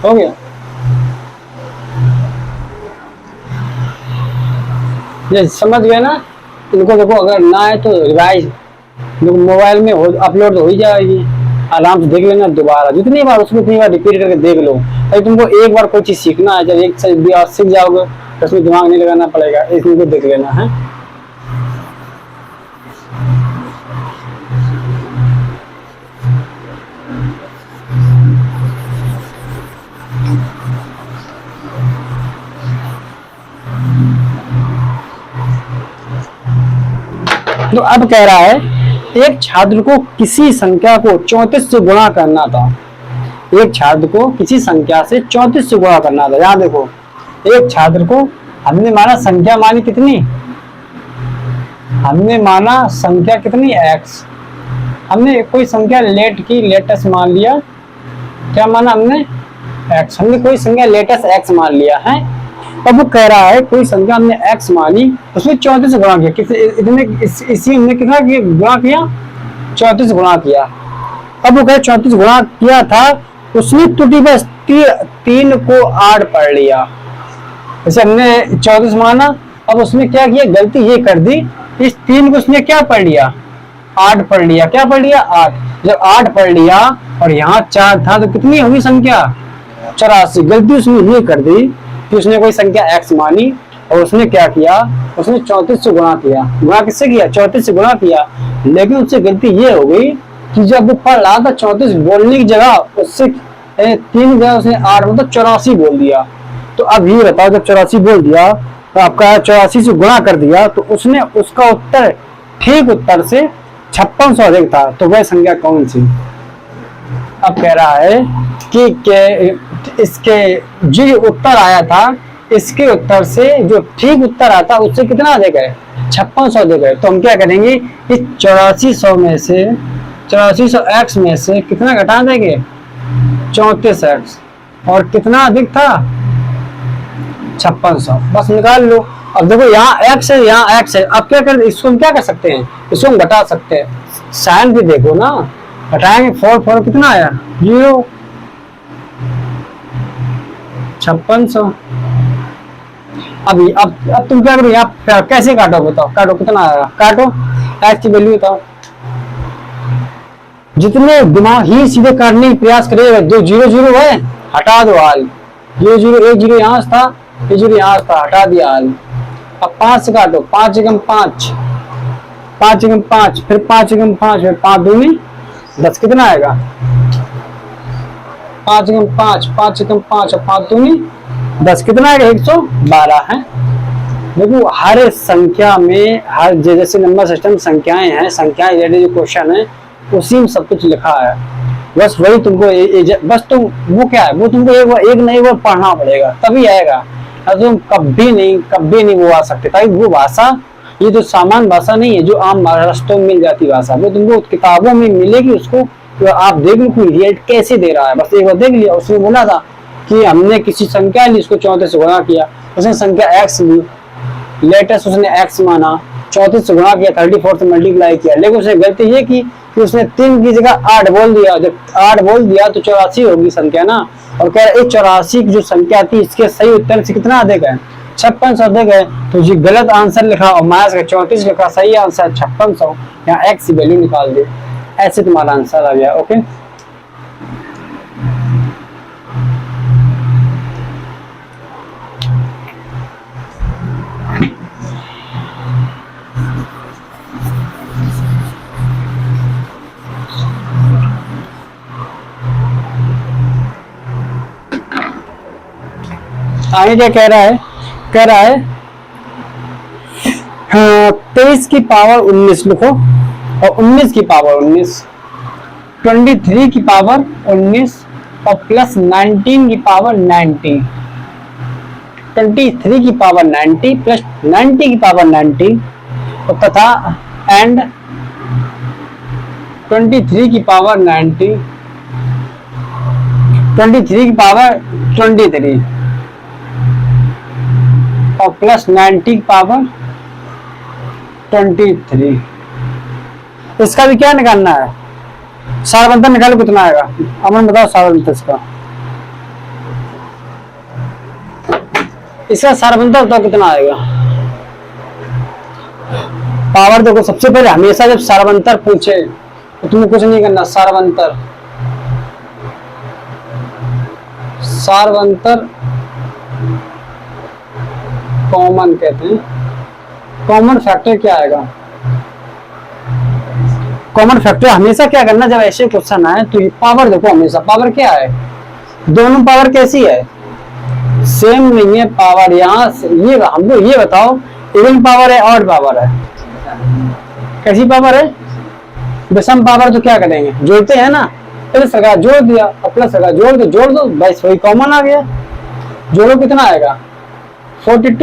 हो गया। ये समझ गए ना, इनको देखो अगर ना है तो रिवाइज देखो मोबाइल में अपलोड तो हो ही जाएगी, आराम से देख लेना दोबारा, जितनी बार उसमें उतनी बार रिपीट करके देख लो। भाई तुमको एक बार कोई चीज सीखना है, जब एक से सीख जाओगे तो उसमें दिमाग नहीं लगाना पड़ेगा, इसको देख लेना है। तो अब कह रहा है एक छात्र को किसी संख्या को 34 से गुणा करना था। एक छात्र को किसी संख्या से 34 से गुणा करना था। यहाँ देखो, एक छात्र को हमने माना संख्या मानी कितनी, हमने माना संख्या कितनी x, हमने कोई संख्या लेट की, लेटेस्ट मान लिया, क्या माना हमने x, हमने कोई संख्या लेटेस्ट x मान लिया है। अब वो कह रहा है कोई संख्या हमने x मानी, उसमें 34 से गुणा किया, इतने इसी हमने कितना गुणा किया, 34 गुणा किया। अब वो कहे 34 गुणा किया था, उसने त्रुटि बस 3 को 8 पढ़ लिया। जैसे हमने 34 माना, अब उसने क्या किया, गलती ये कर दी, इस 3 को उसने क्या पढ़ लिया, 8 पढ़ लिया। क्या पढ़ लिया, 8। जब 8 पढ़ लिया और यहाँ 4 था तो कितनी होगी संख्या, 84। गलती उसने ये कर दी कि उसने कोई संख्या x मानी और उसने क्या किया, उसने 34 से गुणा किया। गुणा किससे किया, 34 से गुणा किया। लेकिन उससे गलती ये हो गई कि जब वो पढ़ रहा था 34 बोलने की जगह उससे 3 जगह उसने 8 मतलब 84 बोल दिया। तो अब ये बताओ, जब 84 बोल दिया तो आपका 84 से गुणा कर दिया तो उसने उसका उत्तर ठीक उत्तर से 5600 अधिक था। तो वह संख्या कौन सी। अब कह रहा है कि इसके जो उत्तर आया था, इसके उत्तर से जो ठीक उत्तर आता उससे कितना अधिक है, 5600 अधिक है। तो हम क्या करेंगे, इस 8400 में से 8400 x में से कितना घटा देंगे, 34x, और कितना अधिक था, 5600, बस निकाल लो। अब देखो यहाँ x है, यहाँ x है। अब क्या कर, इसको हम क्या कर सकते हैं, इसको हम घटा सकते हैं। साइन भी देखो ना, घटाएंगे 4 कितना आया, 0, 5600। अब तुम क्या करो, यहाँ कैसे काटो बताओ, काटो कितना आएगा, काटो x की वैल्यू बताओ। जितने दिमाग ही सीधे काटने की प्रयास करेगा, जो 0 0 है हटा दो हाल, 0 0 1 0 यहाँ था, ये 0 यहाँ था, हटा दिया हाल। अब 5 से काटो, 5 एकम 5, 5 एकम 5, फिर 5 एकम 5, फिर 5 दूनी 10, कितना आएगा, 5 एकम 5, 5 एकम 5 और 5 दूनी 10, कितना आएगा, 112 है। देखो हर संख्या में, हर जैसे नंबर सिस्टम संख्याएं हैं, संख्याएं रिलेटेड जो क्वेश्चन है उसी में सब कुछ लिखा है। बस वही तुमको बस तुम वो क्या है, वो तुमको एक ना एक बार पढ़ना पड़ेगा तभी आएगा। तुम कभी नहीं वो आ सकते। ताकि वो भाषा, ये जो सामान्य भाषा नहीं है जो आम रास्तों में मिल जाती भाषा, वो तुमको किताबों में मिलेगी। उसको तो आप देख लो कोई रिजल्ट कैसे दे रहा है, बस एक बार देख लिया। उसने बोला था कि हमने किसी संख्या ली, उसको 34 से गुणा किया, उसने संख्या x ली, लेटेस्ट उसने x माना, 34 से गुणा किया, 34 से मल्टीप्लाई किया। लेकिन उसने गलती ये की कि उसने 3 की जगह 8 बोल दिया। जब 8 बोल दिया तो 84 होगी संख्या ना, और कह रहे 84 की जो संख्या थी इसके सही उत्तर से कितना अधिक है, 5600 अधिक है। तो जी गलत आंसर लिखा और माइनस का 34 लिखा, सही आंसर 5600। यहाँ x की वैल्यू निकाल दे, ऐसे तुम्हारा आंसर आ गया। ओके, आगे क्या कह रहा है, कह रहा है 23 की पावर 19 लिखो, और 19 की पावर 19, 23 की पावर 19 और प्लस 19 की पावर 90, 23 की पावर 90 प्लस 90 की पावर 90, और तथा एंड 23 की पावर 90, 23 की पावर 23 और प्लस 90 की पावर 23। इसका भी क्या निकालना है, सारवंतर निकालो, कितना आएगा अमन बताओ सारवंतर इसका, इसका सारवंतर बताओ कितना आएगा। पावर देखो, सबसे पहले हमेशा जब सारवंतर पूछे तो तुम्हें कुछ नहीं करना, सारवंतर कॉमन कहते हैं। कॉमन फैक्टर क्या आएगा, कॉमन फैक्टर हमेशा क्या करना, जब ऐसे क्वेश्चन आए तो ये पावर देखो, हमेशा पावर क्या है, दोनों पावर कैसी है, सेम नहीं है पावर। यहाँ ये हमको ये बताओ इवन पावर है ऑड पावर है, कैसी पावर है, विषम पावर, तो क्या करेंगे, जोड़ते हैं ना, प्लस लगा जोड़ दिया और प्लस लगा जोड़ दो बस वही कॉमन आ गया। जोड़ो कितना आएगा 42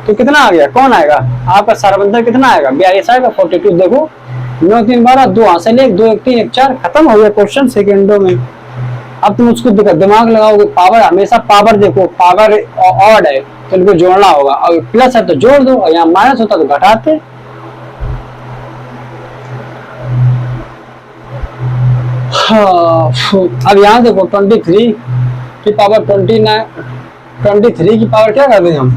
तो कितना आ गया, कौन आएगा आपका सारबंधक कितना आएगा 42 आएगा। 42 देखो 9 3 12 2 हासिल 1 2 1 3 1 4 खत्म हो गया क्वेश्चन सेकेंडों में। अब तुम उसको दिमाग लगाओगे, पावर हमेशा पावर देखो, पावर ऑड है तो इनको जोड़ना होगा, और प्लस है तो जोड़ दो, और यहाँ माइनस होता तो घटाते। हाँ, अब यहाँ देखो 23 की पावर 23 की पावर क्या कर देंगे हम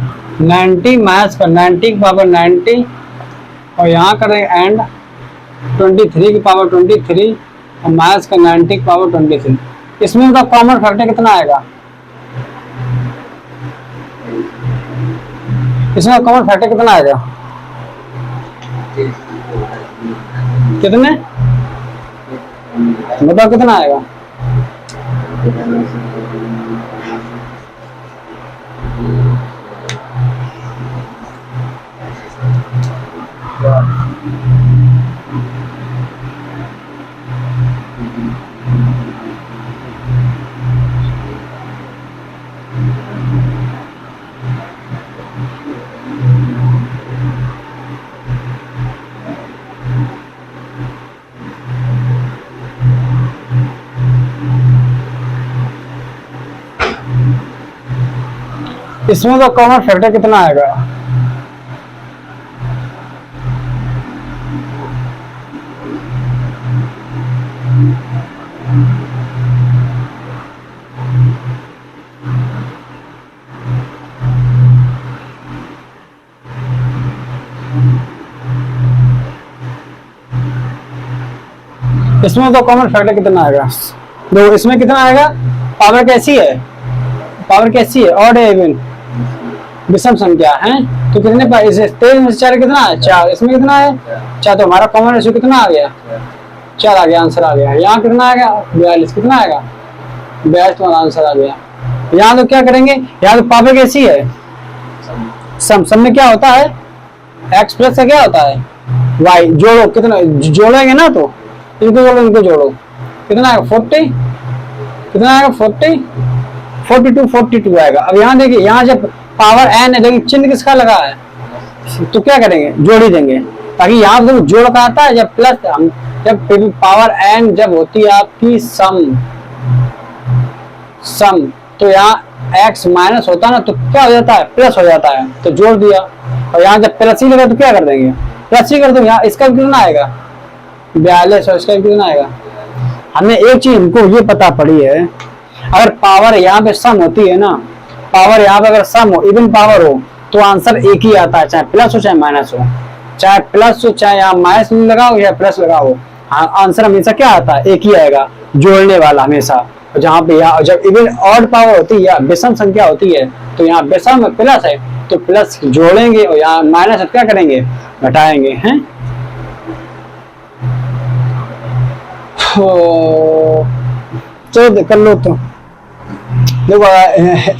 90 माइनस का 90 की पावर 90, और यहाँ करेंगे एंड 23 की पावर 23 और माइनस का 90 की पावर 23। इसमें उनका कॉमन फैक्टर कितना आएगा, इसमें कॉमन फैक्टर कितना आएगा, कितने बताओ कितना आएगा। इसमें तो कॉमन फैक्टर कितना आएगा, इसमें तो कॉमन फैक्टर कितना आएगा, देखो इसमें कितना आएगा, पावर कैसी है, पावर कैसी है ऑड है इवन विषम संख्या है, तो कितने पर इसे 13 में से 4 कितना है 4, इसमें कितना है 4, तो हमारा कॉमन रेशियो कितना आ गया 4 आ गया, आंसर आ गया। यहाँ कितना आएगा 42, कितना आएगा 42 तो आंसर आ गया। यहाँ तो क्या करेंगे, यहाँ तो पावर कैसी है सम में क्या होता है x प्लस का क्या होता है y, जोड़ो कितना जोड़ेंगे ना, तो इनको जोड़ो कितना आएगा 40, कितना आएगा 42 आएगा। अब यहाँ देखिए, यहाँ जब पावर n है लेकिन चिन्ह किसका लगा है, तो क्या करेंगे जोड़ ही देंगे, ताकि यहाँ जब जोड़ का आता है, जब प्लस हम जब पावर n जब होती है आपकी सम तो यहाँ x माइनस होता है ना, तो क्या हो जाता है प्लस हो जाता है, तो जोड़ दिया। और यहाँ जब प्लस ही लगा तो क्या कर देंगे प्लस ही कर दो। यहाँ इसका कितना आएगा 42 और इसका कितना आएगा। हमें एक चीज हमको ये पता पड़ी है, अगर पावर यहाँ पे सम होती है ना, पावर यहाँ पे अगर सम हो इवन पावर हो तो आंसर एक ही आता है, चाहे प्लस हो चाहे माइनस हो, चाहे प्लस हो चाहे यहाँ माइनस लगाओ या प्लस लगाओ, आंसर हमेशा क्या आता है एक ही आएगा, जोड़ने वाला हमेशा। जहाँ पे यहाँ जब इवन ऑड पावर होती है या विषम संख्या होती है तो यहाँ विषम में प्लस है तो प्लस जोड़ेंगे, और यहाँ माइनस है क्या करेंगे घटाएंगे हैं। चलो कर लो, तो देखो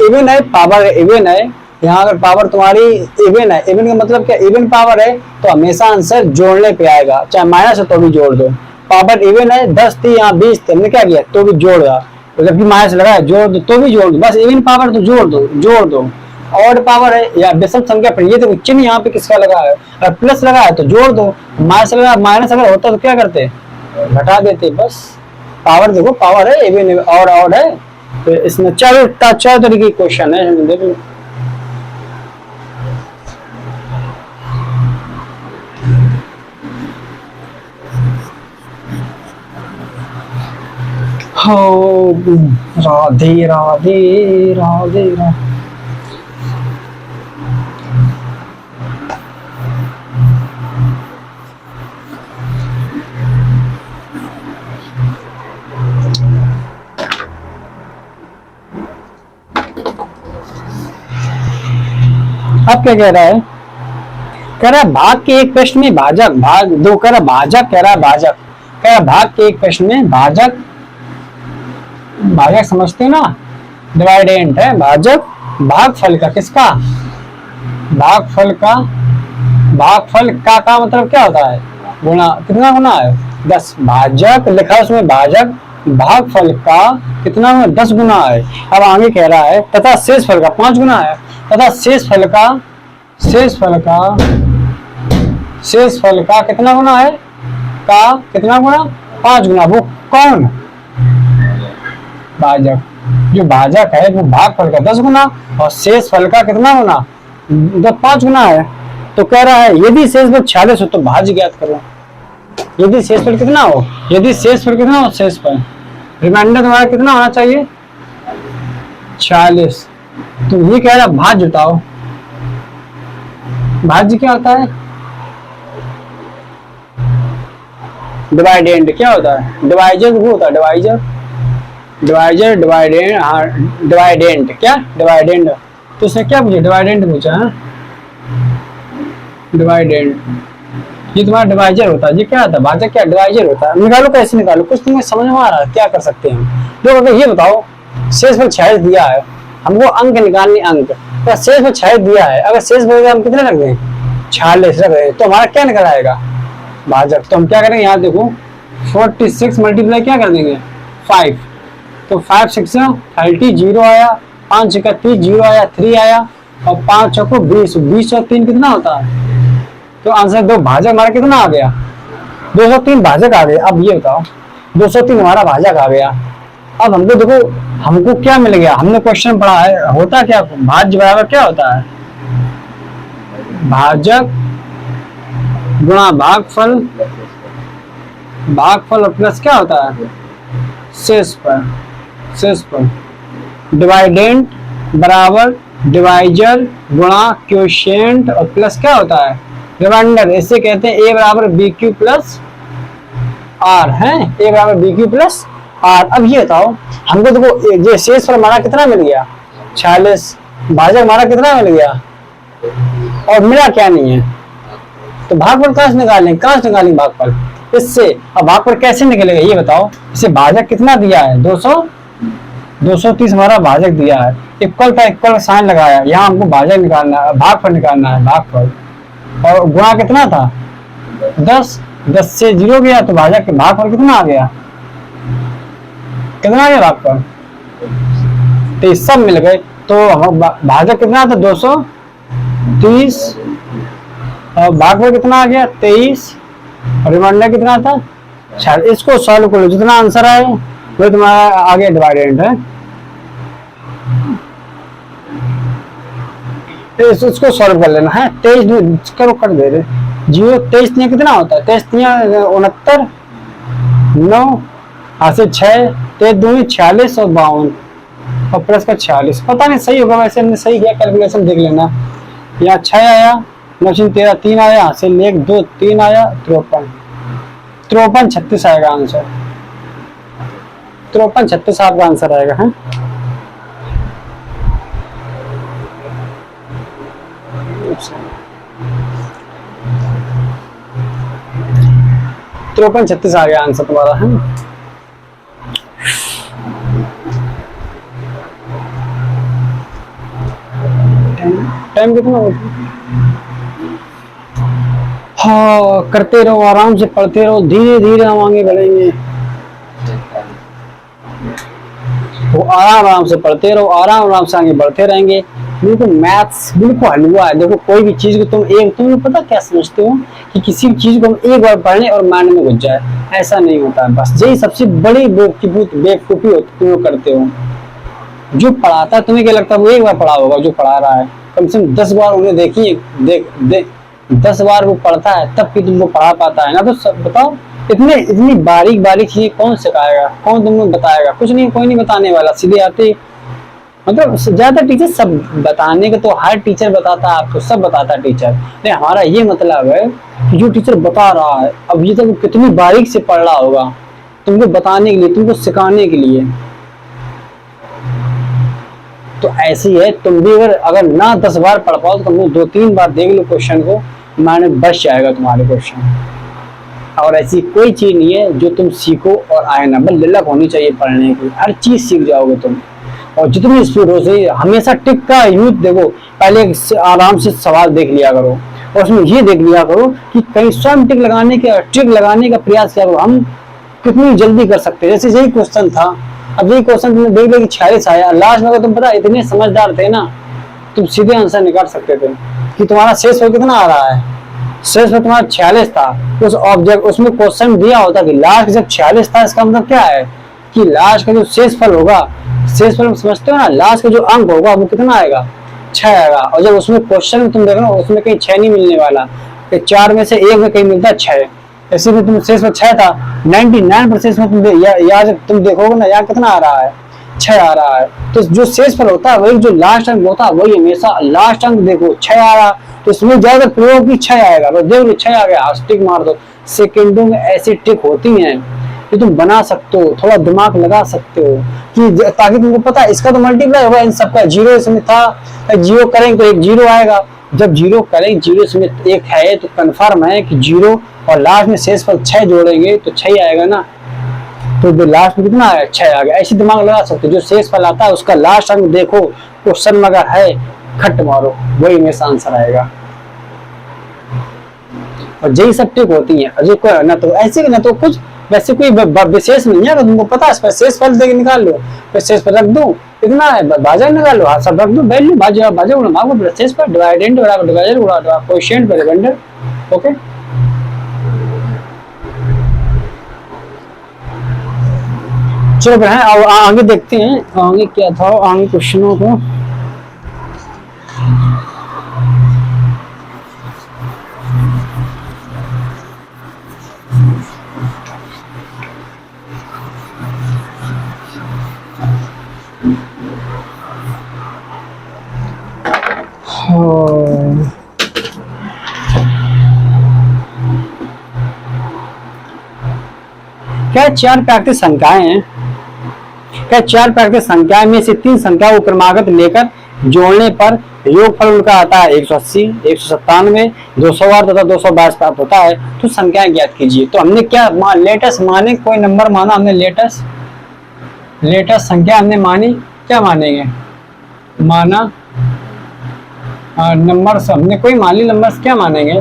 इवन है, पावर इवन है, यहाँ अगर पावर तुम्हारी इवन है, इवन का मतलब क्या इवन पावर है तो हमेशा आंसर जोड़ने पे आएगा, चाहे माइनस है तो भी जोड़ दो। पावर इवन है 10 थी यहाँ 20 थी, हमने क्या किया तो भी जोड़ दिया, तो जबकि माइनस लगा है जोड़ दो तो भी जोड़ दो, बस इवन पावर तो जोड़ दो। ऑड पावर है या विषम संख्या पर ये देखो चिन्ह यहाँ पे किसका लगा है, अगर प्लस लगा है तो जोड़ दो, माइनस लगा माइनस अगर होता तो क्या करते घटा देते। बस पावर देखो पावर है इवन ऑड है, तो इसमें चार तरीके की क्वेश्चन है देखो। हो राधे राधे राधे राधे। अब क्या कह रहा है, कह रहा है भाग के एक प्रश्न में भाजक, भाग दो कह रहा भाजक, कह रहा भाजक, कह रहा भाग के एक प्रश्न में भाजक, भाजक समझते हो ना डिवाइडेंट है भाजक, भागफल का किसका भागफल का भागफल का मतलब क्या होता है? गुणा। कितना गुना है? 10। भाजक लिखा है उसमें भाजक, भागफल का कितना गुना? 10 गुना है। अब आगे कह रहा है तथा शेषफल का 5 गुना है, तथा शेषफल का कितना गुना है? का कितना गुना? 5 गुना। वो कौन? भाजक। जो भाजक है वो भागफल का 10 गुना और शेषफल का कितना गुना? 5 गुना है। तो कह रहा है यदि शेषफल 46 हो तो भाज्य ज्ञात करो। यदि शेषफल कितना हो? शेषफल रिमाइंडर तुम्हारा कितना होना चाहिए? 46। तो ये कह रहा भाज्य बताओ। भाज्य क्या होता है? डिवाइडेंड क्या होता है? डिवाइजर वो होता है, डिवाइडेंड। हाँ डिवाइडेंट। क्या? डिवाइडेंड। तो उसने क्या पूछा? डिवाइडेंट पूछा है। डिवाइडेंट ये तुम्हारा डिवाइजर होता है। ये क्या होता है? भाजक क्या? डिवाइजर होता है। निकालो, कैसे निकालो? कुछ तुम्हें समझ में आ रहा है? क्या कर सकते हैं हम लोग? अगर ये बताओ शेषफल 46 दिया है, हमको अंक निकालने, अंक तो शेषफल 46 दिया है, अगर शेषफल हम कितने रख दें? 46 रख दें तो हमारा क्या निकल आएगा? भाजक। तो हम क्या करेंगे? यहाँ देखो 46 मल्टीप्लाई क्या कर देंगे? 5। तो 5 6 30, 0 आया, 5 6 30, 0 आया, 3 आया और 5 चौको 20, 20 और 3 कितना होता है? तो आंसर 2। भाजक हमारा कितना आ गया? 203 भाजक आ गया। अब ये बताओ 203 हमारा भाजक आ गया। अब हमको देखो हमको क्या मिल गया? हमने क्वेश्चन पढ़ा है, होता क्या? भाज्य बराबर क्या होता है? भाजक गुणा भागफल, भागफल प्लस क्या होता है? शेषफल। डिवाइडेंट बराबर डिवाइजर गुणा क्वोशिएंट और प्लस क्या होता है? रिमाइंडर। इसे कहते हैं ए बराबर बी क्यू प्लस आर है। ए बराबर बी क्यू प्लस आर। अब ये बताओ हमको देखो ये शेषफल हमारा कितना मिल गया? 46। भाजक हमारा कितना मिल गया? और मिला क्या नहीं है? तो भागफल कहाँ से निकालें? भागफल इससे। अब भागफल कैसे निकलेगा ये बताओ? इसे भाजक कितना दिया है? 230 हमारा भाजक दिया है। इक्वल था, इक्वल साइन लगाया। यहाँ हमको भाजक निकालना है, भागफल निकालना है, भागफल। और गुणा कितना था? 10 से 0 गया तो भाजक भागफल कितना आ गया? कितना आ गया भागफल? तो सब मिल गए। तो हम भाजक कितना था? 230 और भागफल कितना आ गया? 23 और रिमाइंडर कितना था? 46। इसको सॉल्व करो, जितना आंसर आए वो तुम्हारा आगे डिवाइडेंट है। तो इसको सॉल्व कर लेना है। 23 करो, कर दे रहे 0। 23 कितना होता है? 23 69, 9 से 6, 23 दूनी 46 और 52 और प्लस का 46। पता नहीं सही होगा, वैसे हमने सही किया, कैलकुलेशन देख लेना। यहाँ 6 आया, 9 13 3 आया, यहाँ से 1 2 3 आया, 53 36 आएगा आंसर। 53 36 आपका आंसर आएगा है। 53 36 आ गया आंसर तुम्हारा है। टाइम कितना होता है? हाँ करते रहो, आराम से पढ़ते रहो, धीरे धीरे हम आगे बढ़ेंगे। तो आराम से पढ़ते रहो, आराम से आगे बढ़ते रहेंगे। बिल्कुल मैथ्स बिल्कुल हलवा है। देखो कोई भी चीज को तुम्हें पता क्या समझते हो कि किसी भी चीज को हम एक बार पढ़ लें और माइंड में घुस जाए, ऐसा नहीं होता है। बस यही सबसे बड़ी बेवकूफी होती तुम लोग करते हो। जो पढ़ाता है तुम्हें क्या लगता है वो एक बार पढ़ा होगा? जो पढ़ा रहा है कम से कम 10 बार उन्हें देखिए, 10 बार वो पढ़ता है तब भी तुमको पढ़ा पाता है ना। तो सब बताओ इतनी बारीक चीजें कौन सिखाएगा? कौन तुमको बताएगा? कुछ नहीं, कोई नहीं बताने वाला। सीधे आते मतलब ज्यादा टीचर सब बताने का तो हर टीचर बताता है आपको, सब बताता है टीचर। नहीं हमारा ये मतलब है कि जो टीचर बता रहा है अब ये तो कितनी बारीक से पढ़ रहा होगा तुमको बताने के लिए, तुमको सिखाने के लिए। तो ऐसी है तुम भी अगर ना 10 बार पढ़ पाओ तो तुम 2-3 बार देख लो क्वेश्चन को, माने बच जाएगा तुम्हारे क्वेश्चन। और ऐसी कोई चीज नहीं है जो तुम सीखो और आए ना, बस ललक होनी चाहिए पढ़ने की, हर चीज सीख जाओगे तुम। और जितनी स्पीड हो सही हमेशा टिक का यूज देखो, पहले आराम से सवाल देख लिया करो, और उसमें ये देख लिया करो कि कहीं स्वयं ट्रिक लगाने का प्रयास किया करो, हम कितनी जल्दी कर सकते हैं। जैसे यही क्वेश्चन था, अब यही क्वेश्चन तुमने देख लिया कि 46 आया, लास्ट में अगर तुम पता इतने समझदार थे ना, तुम सीधे आंसर निकाल सकते थे कि तुम्हारा शेषफल कितना आ रहा है। शेषफल तुम्हारा 46 था, उस ऑब्जेक्ट उसमें क्वेश्चन दिया होता कि लास्ट जब 46 था, इसका मतलब क्या है कि लास्ट का जो शेषफल होगा, शेषफल हम समझते हो ना, लास्ट का जो अंक होगा वो कितना आएगा, 6 आएगा। और जब उसमें क्वेश्चन में तुम देखो उसमें कहीं 6 नहीं मिलने वाला, 4 में से 1 में कहीं मिलता है 6, इसी में तुम शेषफल 6 था, 99% में तुम देखोगे ना, यहाँ कितना आ रहा है, 6 आ रहा है। तो जो शेषफल होता है वही जो लास्ट अंक होता है वही हमेशा लास्ट अंक देखो 6 आ रहा, तो इसमें ज्यादा प्रयोग की 6 आएगा, तो देख लो 6 आ गया, टिक मार दो। सेकेंडों में ऐसी ट्रिक होती हैं कि तुम बना सकते हो, थोड़ा दिमाग लगा सकते हो कि ताकि तुमको पता है इसका तो मल्टीप्लाई होगा इन सबका, 0 इसमें था, 0 करेंगे तो एक 0 आएगा, जब 0 करेंगे 0 इसमें 1 है तो कंफर्म है कि 0 और लास्ट में शेषफल 6 जोड़ेंगे तो 6 आएगा ना, तो लास्ट में कितना आया, 6 आ गया। ऐसे दिमाग लगा सकते हो, जो शेषफल आता है उसका लास्ट अंक देखो, क्वेश्चन में अगर है खट मारो, वही हमेशा आंसर आएगा। और यही सब ट्रिक होती है, अजय को ना तो ऐसे ना तो कुछ वैसे कोई विशेष नहीं है, अगर तुमको पता है शेषफल देके निकाल लो, फिर शेषफल रख दो, इतना है भाजक निकाल लो, सब रख दो, वैल्यू भाजक गुणा भाग शेषफल डिवाइडेंड बराबर डिवाइडर गुणा कोएफिशिएंट पर रिमाइंडर। ओके, चलो फिर है आगे देखते हैं, आगे क्या था, आगे क्वेश्चनों को। क्या 4 प्राकृतिक संख्याएं हैं, क्या 4 प्राकृतिक संख्याएं में से 3 संख्याओं को क्रमागत लेकर जोड़ने पर योगफल उनका आता है 180, 197, 208 तथा 222 प्राप्त होता है, तो संख्याएं ज्ञात कीजिए। तो हमने क्या लेटेस्ट माने, कोई नंबर माना हमने, लेटेस्ट संख्या हमने मानी, क्या मानेंगे, माना नंबर हमने कोई मान ली नंबर्स, क्या मानेंगे,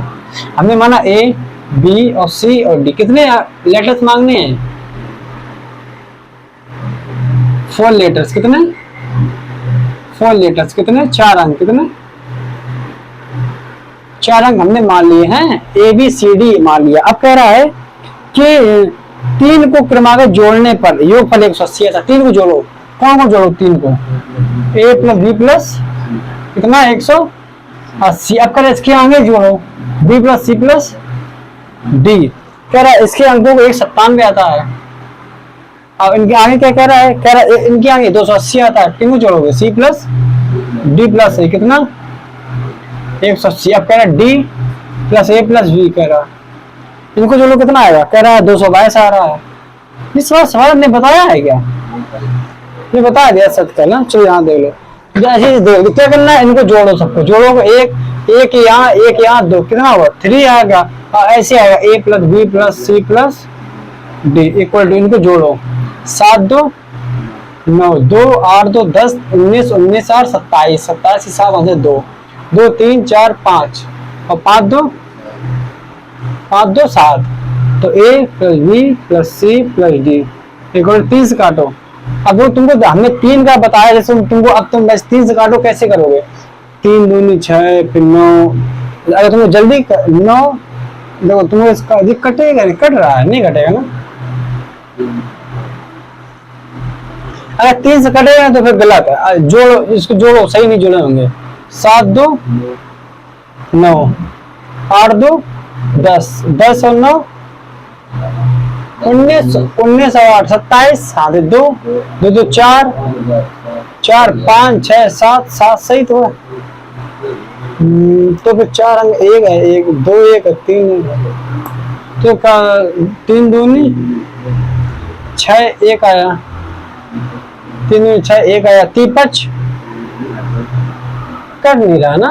हमने माना ए बी और सी और डी, कितने लेटर्स मांगने हैं, 4 लेटर्स, कितने 4 लेटर्स, कितने 4 अंक, कितने 4 अंक हमने मान लिए हैं, ए बी सी डी मान लिया। अब कह रहा है कि 3 को क्रमागत जोड़ने पर योगफल 180 आता, 3 को जोड़ो, कौन को जोड़ो, 3 को, ए प्लस बी प्लस कितना 180। अब कह रहा है इसके आगे जोड़ो, बी प्लस सी प्लस डी, कह रहा है इसके अंकों को 197 आता है। अब इनके आगे क्या कह रहा है, कह रहा है इनके आगे 280 आता है, किनको जोड़ोगे, सी प्लस डी प्लस ए, कितना 180। अब कह रहा है डी प्लस ए प्लस बी, कह रहा इनको जोड़ो कितना आएगा, कह रहा है 222 आ रहा है। इस बार सवाल ने बताया है क्या, ये बता दिया सच का ना। चलो यहाँ देख लो, ऐसे देख लो क्या करना है, इनको जोड़ो, सबको जोड़ो, एक यहाँ 2, कितना हुआ 3 आएगा, ऐसे आएगा A plus B plus C plus D equal to, इनको जोड़ो 7 2 9, 2 8 2 10 19 19 8 27 27 हिसाब से 2 2 3 4 5 और 5 2 7, तो A plus B plus C plus D equal 3 से काटो। अब वो तुमको हमने 3 का बताया, जैसे तुमको अब तुम बस 3 से काटो, कैसे करोगे, 3 दूनी 6 फिर 9, अगर तुमको जल्दी 9 देखो तुमको इसका ये कटेगा नहीं, कट रहा है नहीं कटेगा ना, अगर 3 से कटेगा तो फिर गलत है, जोड़ो इसको, जोड़ो सही नहीं जुड़े होंगे, 7 2 9 8 2 10 10 और 9 19 19 और 8 27, 7 2 2 2 4 4 5 6 7 7 सही तो है। तो फिर 4 अंक 1 है, 1 2 1 3 तो 3 दूनी 6 1 आया, 3 दूनी 6 1 आया, 3 कट नहीं रहा ना,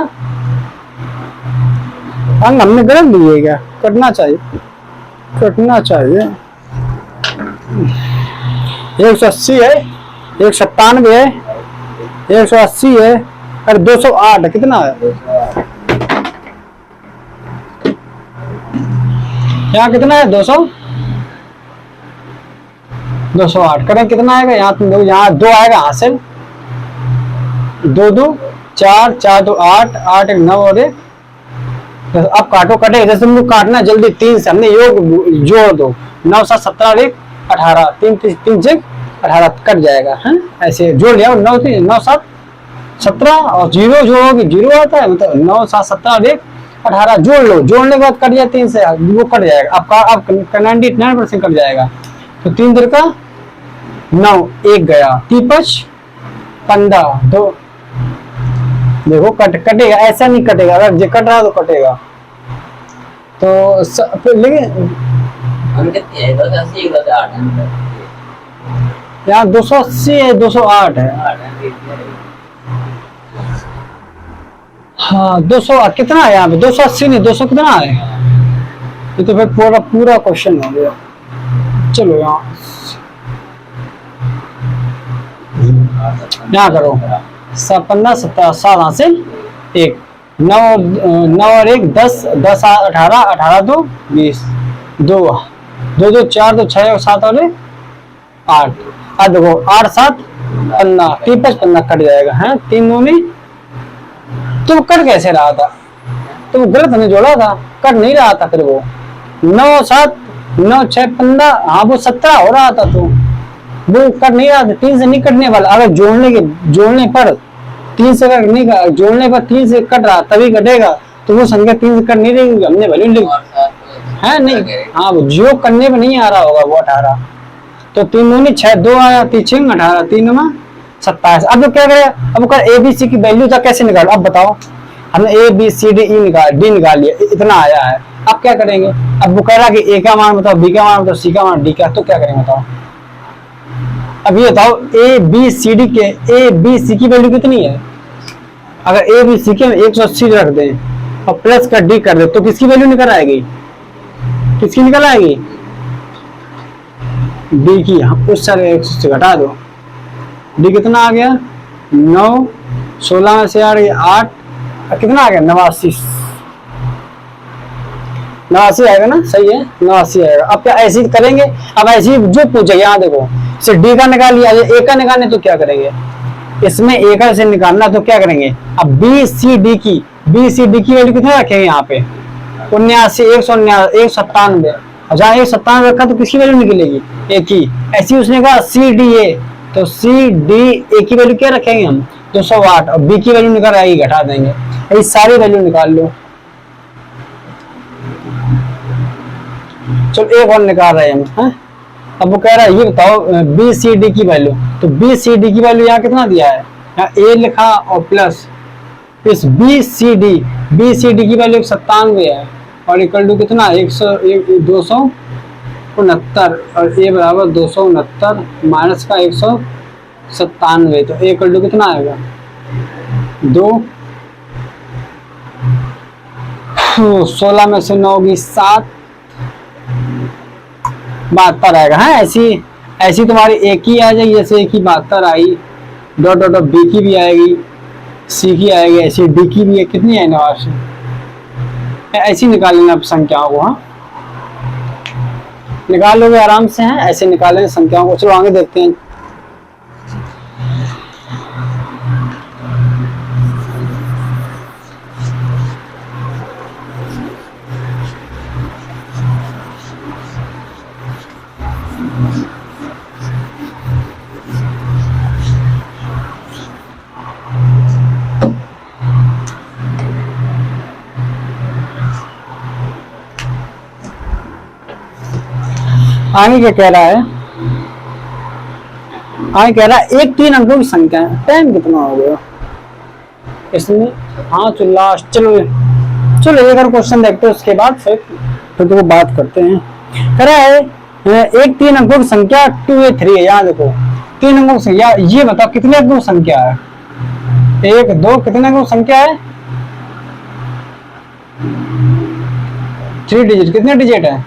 अंक हमने गलत दिए क्या, कटना चाहिए, कटना चाहिए। 180 है, 197 है, 180 है और 208 कितना है, यहाँ कितना है 208 करें कितना आएगा यहाँ तुम देखो, यहाँ 2 आएगा हासिल, 2 2 4 4 2 8 8 1 9 और 1 10। अब काटो कटे, जैसे तुमको काटना जल्दी 3 से, हमने योग जोड़ दो, 9 7 17 और 1 18, 3 3 से 18 कट जाएगा है, ऐसे जोड़ लिया। 9 9 7 17 और 0 जोड़ोगे 0 आता है, मतलब 9 7 17 और 1 18 जोड़ लो, जोड़ने के बाद कट जाए 3 से, वो कट जाएगा आपका, अब 99% कट जाएगा। तो 3 3 का 9 1 गया, 3 5 15 2, देखो कटेगा, ऐसा नहीं कटेगा, अगर जे कट रहा तो कटेगा। तो लेकिन यहाँ 280 है 208 है, हाँ 200 कितना है यहाँ पे, 280 नहीं 200 कितना है, ये तो फिर पूरा क्वेश्चन हो गया। चलो यहाँ करो 15 17 7 हासिल 1 9 9 और 1 10 10 18 18 2 20 2 2 2 4 2 6 और 7 और 8, अब देखो 8 7 15 3 5 15 कट जाएगा है, 3 9 में तुम कट कैसे रहा था, तुम गलत हमने जोड़ा था, कट नहीं रहा था, फिर वो 9 7 9 6 15, हाँ वो 17 हो रहा था, तो वो कट नहीं रहा था, 3 से नहीं कटने वाला, अगर जोड़ने पर 3 से कट नहीं, जोड़ने पर 3 से कट रहा तभी कटेगा, तो वो संख्या 3 से कट नहीं रहेगी, हमने वैल्यू लिख है नहीं, हाँ वो जो करने पर नहीं आ रहा होगा वो 18, तो 3 9 6 2 आया, 3 6 18 3 में 27। अब क्या करेगा, अब कर ABC की वैल्यू था कैसे निकाल, अब बताओ, हमने ABCD E डी निकाल लिया, इतना आया है, अब क्या करेंगे, अब वो कह रहा कि A का मान बताओ, B का मान बताओ, C का मान, D का, तो क्या करेंगे बताओ। अब ये बताओ ABCD की वैल्यू कितनी है, अगर ABC के 180 रख दें और प्लस का D कर दे तो किसकी वैल्यू निकल आएगी, किसकी निकल आएगी, D की। हम उस सारे 100 से घटा दो, D कितना आ गया 9, 16 में से आ रही 8, कितना आ गया 89 आएगा ना, सही है 89 आएगा। अब क्या ऐसे करेंगे, अब ऐसे जो पूछे यहाँ देखो, इसे D का निकाल लिया, A का निकालने तो क्या करेंगे, इसमें A का से निकालना तो क्या करेंगे, अब BCD की वैल्यू कितना रखेंगे यहाँ पे 79 197, जहाँ 197 रखा तो किसकी वैल्यू निकलेगी, A की। ऐसी उसने कहा CDA, तो CDA की वैल्यू क्या रखेंगे हम 208, और B की वैल्यू निकल आएगी, घटा देंगे, ये सारी वैल्यू निकाल लो। चलो एक और निकाल रहे हैं हम, अब वो कह रहा है ये बताओ BCD की वैल्यू, तो BCD की वैल्यू यहाँ कितना दिया है, यहाँ A लिखा और प्लस इस BCD की वैल्यू 97 है, और इक्वल टू कितना 269, और A बराबर 269 माइनस का 197, तो A इक्वल टू कितना आएगा 2, 16 में से 9 की 7, 72 आएगा। हाँ ऐसी तुम्हारी एक ही आ जाएगी, जैसे एक ही 72 आई, डॉट डॉट डॉट B की भी आएगी, C की आएगी, ऐसी D की भी है, कितनी है 89, ऐसी निकाल लेना संख्याओं को, हाँ निकाल लोगे आराम से, हैं ऐसे निकाल लेंगे संख्याओं को। चलो आगे देखते हैं। आगे क्या कह रहा है, आगे कह रहा है एक 3 अंकों की संख्या है, टाइम कितना हो गया इसमें, हाँ चलो लास्ट, चलो एक और क्वेश्चन देखते हैं, उसके बाद फिर तो बात करते हैं। कह रहा है एक 3 अंकों की संख्या 2 या 3 है, यहाँ देखो 3 अंकों की संख्या, ये बताओ कितने अंकों की संख्या है, 1 2 कितने अंकों की संख्या है, 3 डिजिट, कितने डिजिट है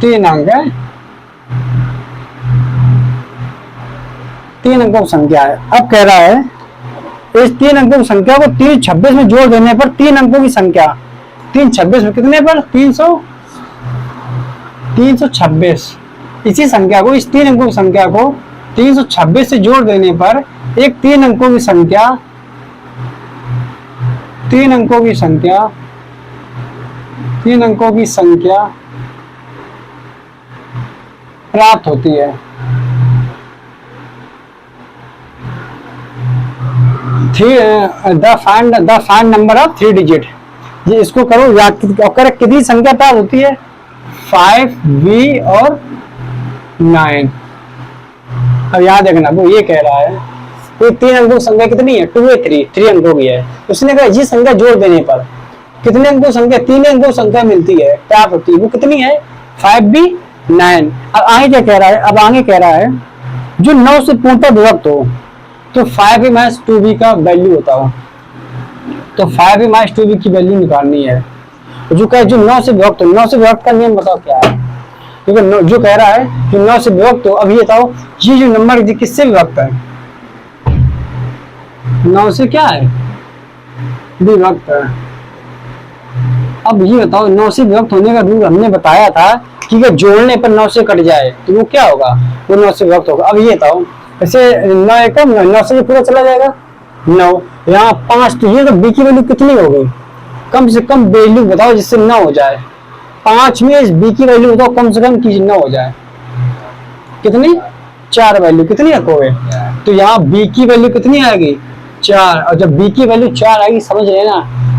3 अंक है, 3 अंकों की संख्या है। अब कह रहा है इस 3 अंकों की संख्या को 3 26 में जोड़ देने पर 3 अंकों की संख्या, 3 26 में कितने पर 326, इसी संख्या को, इस 3 अंकों की संख्या को 326 से जोड़ देने पर एक 3 अंकों की संख्या, 3 अंकों की संख्या, 3 अंकों की संख्या प्राप्त होती है। The find number of 3 digit, ये इसको करो याद, कितनी संख्या प्राप्त होती है, 5, V और 9। अब याद रखना, वो ये कह रहा है ये 3 अंकों की संख्या कितनी है, 2 है, 3 अंकों की है। उसने कहा ये संख्या जोड़ देने पर कितने अंकों संख्या, 3 अंकों संख्या मिलती है, प्राप्त होती है, वो कितनी है, 5B 9। अब आगे क्या कह रहा है, अब आगे कह रहा है जो 9 से पूर्णतः विभक्त हो तो 5A - 2B का वैल्यू होता हो, तो 5A - 2B की वैल्यू निकालनी है। तो जो कहे जो 9 से विभक्त हो, 9 से विभक्त का नियम बताओ क्या है, क्योंकि जो कह रहा है जो 9 से विभक्त हो, अब ये बताओ ये जो नंबर किससे विभक्त है, 9 से क्या है, विभक्त है। अब ये बताओ 9 से विभक्त होने का रूल हमने बताया था कि अगर जोड़ने पर 9 से कट जाए तो वो क्या होगा, वो 9 से विभक्त होगा। अब ये बताओ ऐसे 9 से पूरा चला जाएगा 9, यहाँ 5, तो ये तो B की वैल्यू कितनी होगी, कम से कम वैल्यू बताओ जिससे 9 हो जाए, 5 में B की वैल्यू बताओ कम से कम की 9 हो जाए, कितनी, 4 वैल्यू कितनी रखोगे, तो यहाँ B की वैल्यू कितनी आएगी, 4। और जब B की वैल्यू 4 आएगी, समझ रहे ना,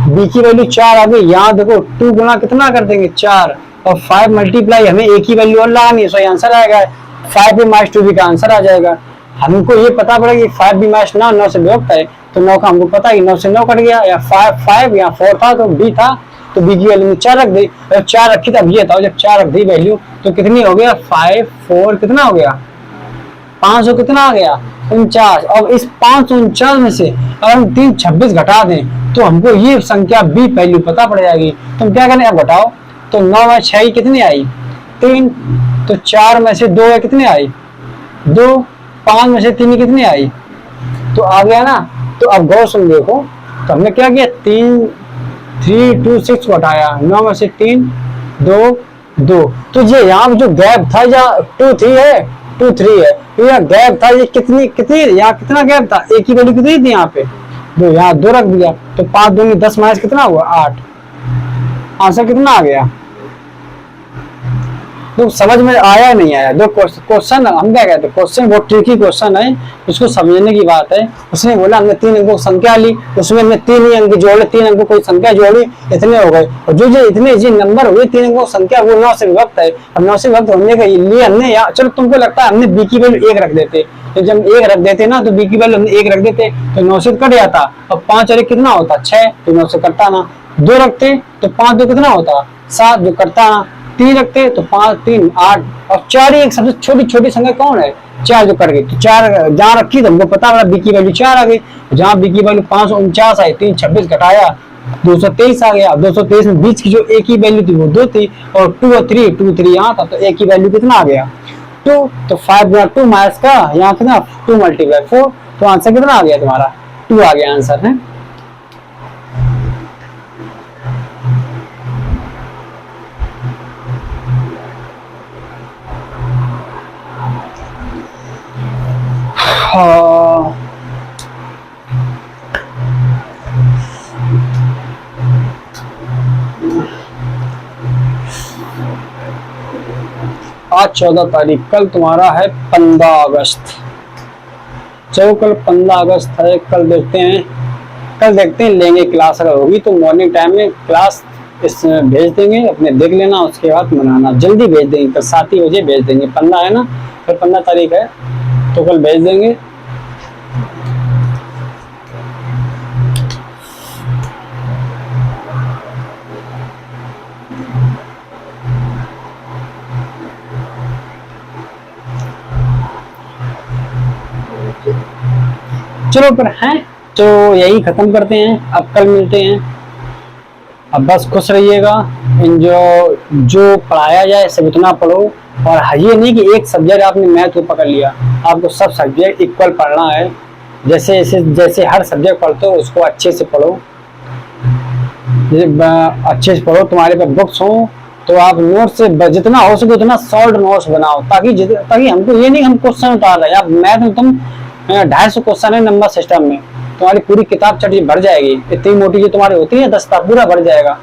B की वैल्यू 4 आ गई, यहाँ देखो 2 गुना कितना कर देंगे 4, और 5 मल्टीप्लाई हमें एक ही वैल्यू और लगानी है, सो आंसर आएगा 5B - 2B का आंसर आ जाएगा। हमको ये पता पड़ा कि 5B - 9 से विभक्त है, तो 9 का हमको पता है 9 से 9 कट गया, या 5 या 4 था तो B था, तो B की वैल्यू 4 रख दी, जब 4 रखी तब ये था, जब 4 रख दी वैल्यू तो कितनी हो गया, 5 4 कितना हो गया, 500 कितना आ गया, 49। और इस 549 में से अगर हम 326 घटा दें तो हमको ये संख्या B वैल्यू पता पड़ जाएगी। तो हम क्या करें, अब घटाओ, तो 9 में 6 कितनी आई, 3, तो 4 में से 2 कितनी आई, 2, 5 में से 3 कितनी आई, तो आ गया ना। तो अब गौर से देखो, तो हमने क्या किया, 3 2 6 घटाया, 9 में से 3 2 2, तो ये यहाँ जो गैप था या 2 3 है, 2 3 है, तो यहाँ गैप था, ये कितनी कितनी यहाँ कितना गैप था, एक ही वैल्यू कितनी थी यहाँ पे 2, यहाँ 2 रख दिया, तो 5 2 में 10 माइनस कितना हुआ 8, आंसर कितना आ गया। तो समझ में आया नहीं आया, जो क्वेश्चन हम क्या कहते हैं, क्वेश्चन बहुत ट्रिकी क्वेश्चन है, उसको समझने की बात है। उसने बोला हमने 3 अंकों की संख्या ली, उसमें हमने 3 ही अंक जोड़े, 3 अंकों कोई संख्या जोड़ी, इतने हो गए, और जो इतने जी नंबर हुए 3 अंकों की संख्या वो 9 से विभक्त है। अब 9 से विभक्त होने के लिए हमने यहाँ, चलो तुमको लगता है हमने B की वैल्यू 1 रख देते, तो जब 1 रख देते ना, तो B की वैल्यू हमने 1 रख देते तो 9 से कट जाता, और 5 और 1 कितना होता 6, तो 9 से कटता ना, 2 रखते तो 5 2 कितना होता 7, जो कटता ना, 3 रखते तो 5 3 8, और 4 ही एक सबसे छोटी छोटी संख्या कौन है, 4 जो कट गई, तो 4 जहाँ रखी तो हमको पता लगा B की वैल्यू 4 आ गई, जहाँ B की वैल्यू 549 आई, 326 घटाया 223 आ गया। 223 में बीच की जो एक ही वैल्यू थी वो 2 थी, और 2 और 3 यहाँ था, तो एक ही वैल्यू कितना आ गया 2, तो 5 गुना 2 माइनस का यहाँ कितना 2 मल्टीप्लाई 4, तो आंसर कितना आ गया तुम्हारा 2 आ गया आंसर है। आज 14 तारीख, कल तुम्हारा है 15 अगस्त। चलो कल 15 अगस्त है, कल देखते हैं लेंगे क्लास, अगर होगी तो मॉर्निंग टाइम में क्लास इसमें भेज देंगे, अपने देख लेना, उसके बाद मनाना, जल्दी भेज देंगे, कल 7 ही बजे भेज देंगे, 15 है ना, फिर 15 तारीख है तो कल भेज देंगे। चलो पर हैं तो यही खत्म करते हैं, अब कल मिलते हैं। अब बस खुश रहिएगा, जो पढ़ाया जाए सब उतना पढ़ो, और ये नहीं कि एक सब्जेक्ट आपने मैथ को पकड़ लिया, आपको सब सब्जेक्ट इक्वल पढ़ना है। जैसे हर सब्जेक्ट पढ़ते हो उसको अच्छे से पढ़ो, अच्छे से पढ़ो, तुम्हारे पास बुक्स हो तो आप नोट से जितना हो सके उतना शॉर्ट नोट्स बनाओ, ताकि हमको ये नहीं हम क्वेश्चन उतार रहे हैं। आप मैथ में तुम 250 क्वेश्चन है नंबर सिस्टम में, तुम्हारी पूरी किताब चढ़ी भर जाएगी, इतनी मोटी जो तुम्हारी होती है दस्ता पूरा भर जाएगा,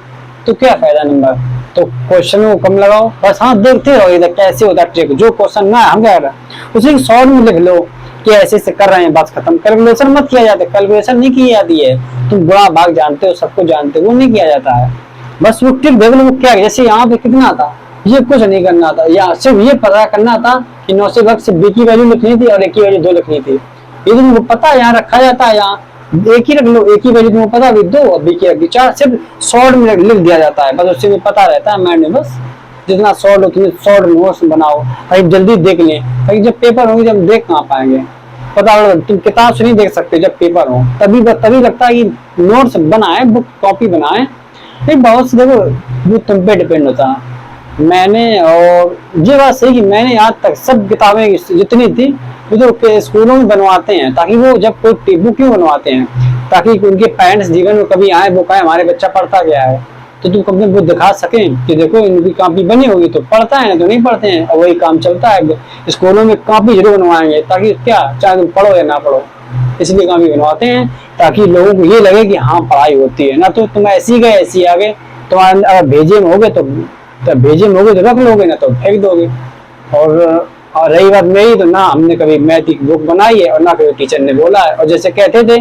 तो क्या फायदा नंबर। तो क्वेश्चन को कम लगाओ बस, हाँ देखते रहो इधर कैसे होता है ट्रिक। जो क्वेश्चन ना हम कह रहे हैं उसी शॉर्ट में लिख लो कि ऐसे से कर रहे हैं, बस खत्म। कैलकुलेशन मत किया जाता, कैलकुलेशन नहीं की जाती है, तुम बुरा भाग जानते हो, सबको जानते हो, वो नहीं किया जाता है। बस वो ट्रिक देख लो वो क्या है। जैसे यहाँ पे कितना था, ये कुछ नहीं करना था, या सिर्फ ये पता करना था कि 9 से वक्त से बी की वैल्यू लिखनी थी और ए की वैल्यू 2 लिखनी थी। ये तुमको पता है, यहाँ रखा जाता है, यहाँ एक ही रख लो, एक ही वैल्यू तुमको पता है 2 और बी की रख दी 4, सिर्फ शॉर्ट में लिख दिया जाता है, बस उससे भी पता रहता है माइंड में। बस जितना शॉर्ट उतने शॉर्ट नोट्स बनाओ, भाई जल्दी देख लें, भाई जब पेपर होंगे जब देख कहाँ पाएंगे, पता तुम किताब से नहीं देख सकते, जब पेपर हो तभी लगता है कि नोट्स बनाए, बुक कॉपी बनाए। नहीं बहुत से देखो वो तुम पे डिपेंड होता है। मैंने और ये बात सही कि मैंने आज तक सब किताबें जितनी थी वो तो स्कूलों में बनवाते हैं, ताकि वो जब कोई बुक क्यों बनवाते हैं, ताकि उनके पेरेंट्स जीवन में कभी आए वो कहे हमारे बच्चा पढ़ता गया है, तो तुम कभी वो दिखा सकें कि देखो इनकी कॉपी बनी होगी तो पढ़ता है, तो नहीं पढ़ते हैं, और वही काम चलता है। स्कूलों में कॉपी जरूर बनवाएंगे, ताकि क्या चाहे तुम पढ़ो या ना पढ़ो, इसलिए कॉपी बनवाते हैं ताकि लोगों को ये लगे कि हाँ पढ़ाई होती है। ना तो तुम ऐसी गए ऐसी आ गए, तुम्हारे अगर भेजे में होगे तो रख लोगे, ना तो फेंक दोगे। और रही बात मेरी, तो ना हमने कभी मैथ की बुक बनाई है और ना कभी टीचर ने बोला है। और जैसे कहते थे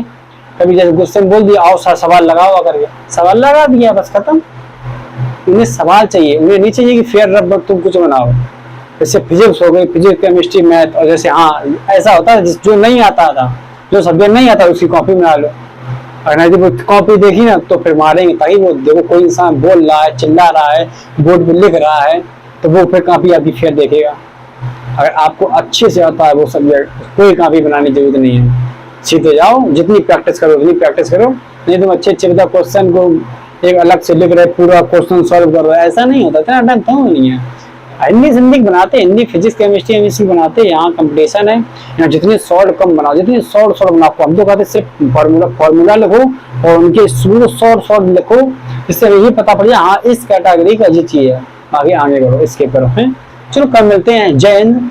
कभी, जैसे गुस्से में बोल दिया आओ सवाल लगाओ करके, सवाल लगा दिया बस खत्म। उन्हें सवाल चाहिए, उन्हें नहीं चाहिए कि फेयर रबर तुम कुछ बनाओ। जैसे फिजिक्स हो गई, फिजिक्स केमिस्ट्री मैथ, और जैसे हाँ ऐसा होता है जो नहीं आता था, जो सब्जेक्ट नहीं आता उसकी कॉपी बना लो। अगर नहीं वो कॉपी देखी ना तो फिर मारेंगे, ताकि वो देखो कोई इंसान बोल रहा है, चिल्ला रहा है, बोर्ड पे लिख रहा है, तो वो फिर कॉपी आपकी फेयर देखेगा। अगर आपको अच्छे से आता है वो सब्जेक्ट, कोई कॉपी बनाने की जरूरत नहीं है, सीधे जाओ, जितनी प्रैक्टिस करो उतनी प्रैक्टिस करो। नहीं तुम अच्छे क्वेश्चन को एक अलग से लिख रहे, पूरा क्वेश्चन सॉल्व कर रहे, ऐसा नहीं होता, इतना टाइम क्यों नहीं है। हिंदी बनाते, हिंदी फिजिक्स केमिस्ट्री केमिस्ट्री बनाते, यहाँ कंपटीशन है, यहाँ जितने शॉर्ट कम बनाओ, जितने शॉर्ट बनाओ। हम तो कहते सिर्फ फॉर्मूला लिखो और उनके शॉर्ट लिखो, इससे ये पता पड़ जाए हाँ इस कैटेगरी का ये चीज है, आगे करो, इसके करो है। चलो कल मिलते हैं, जय हिंद।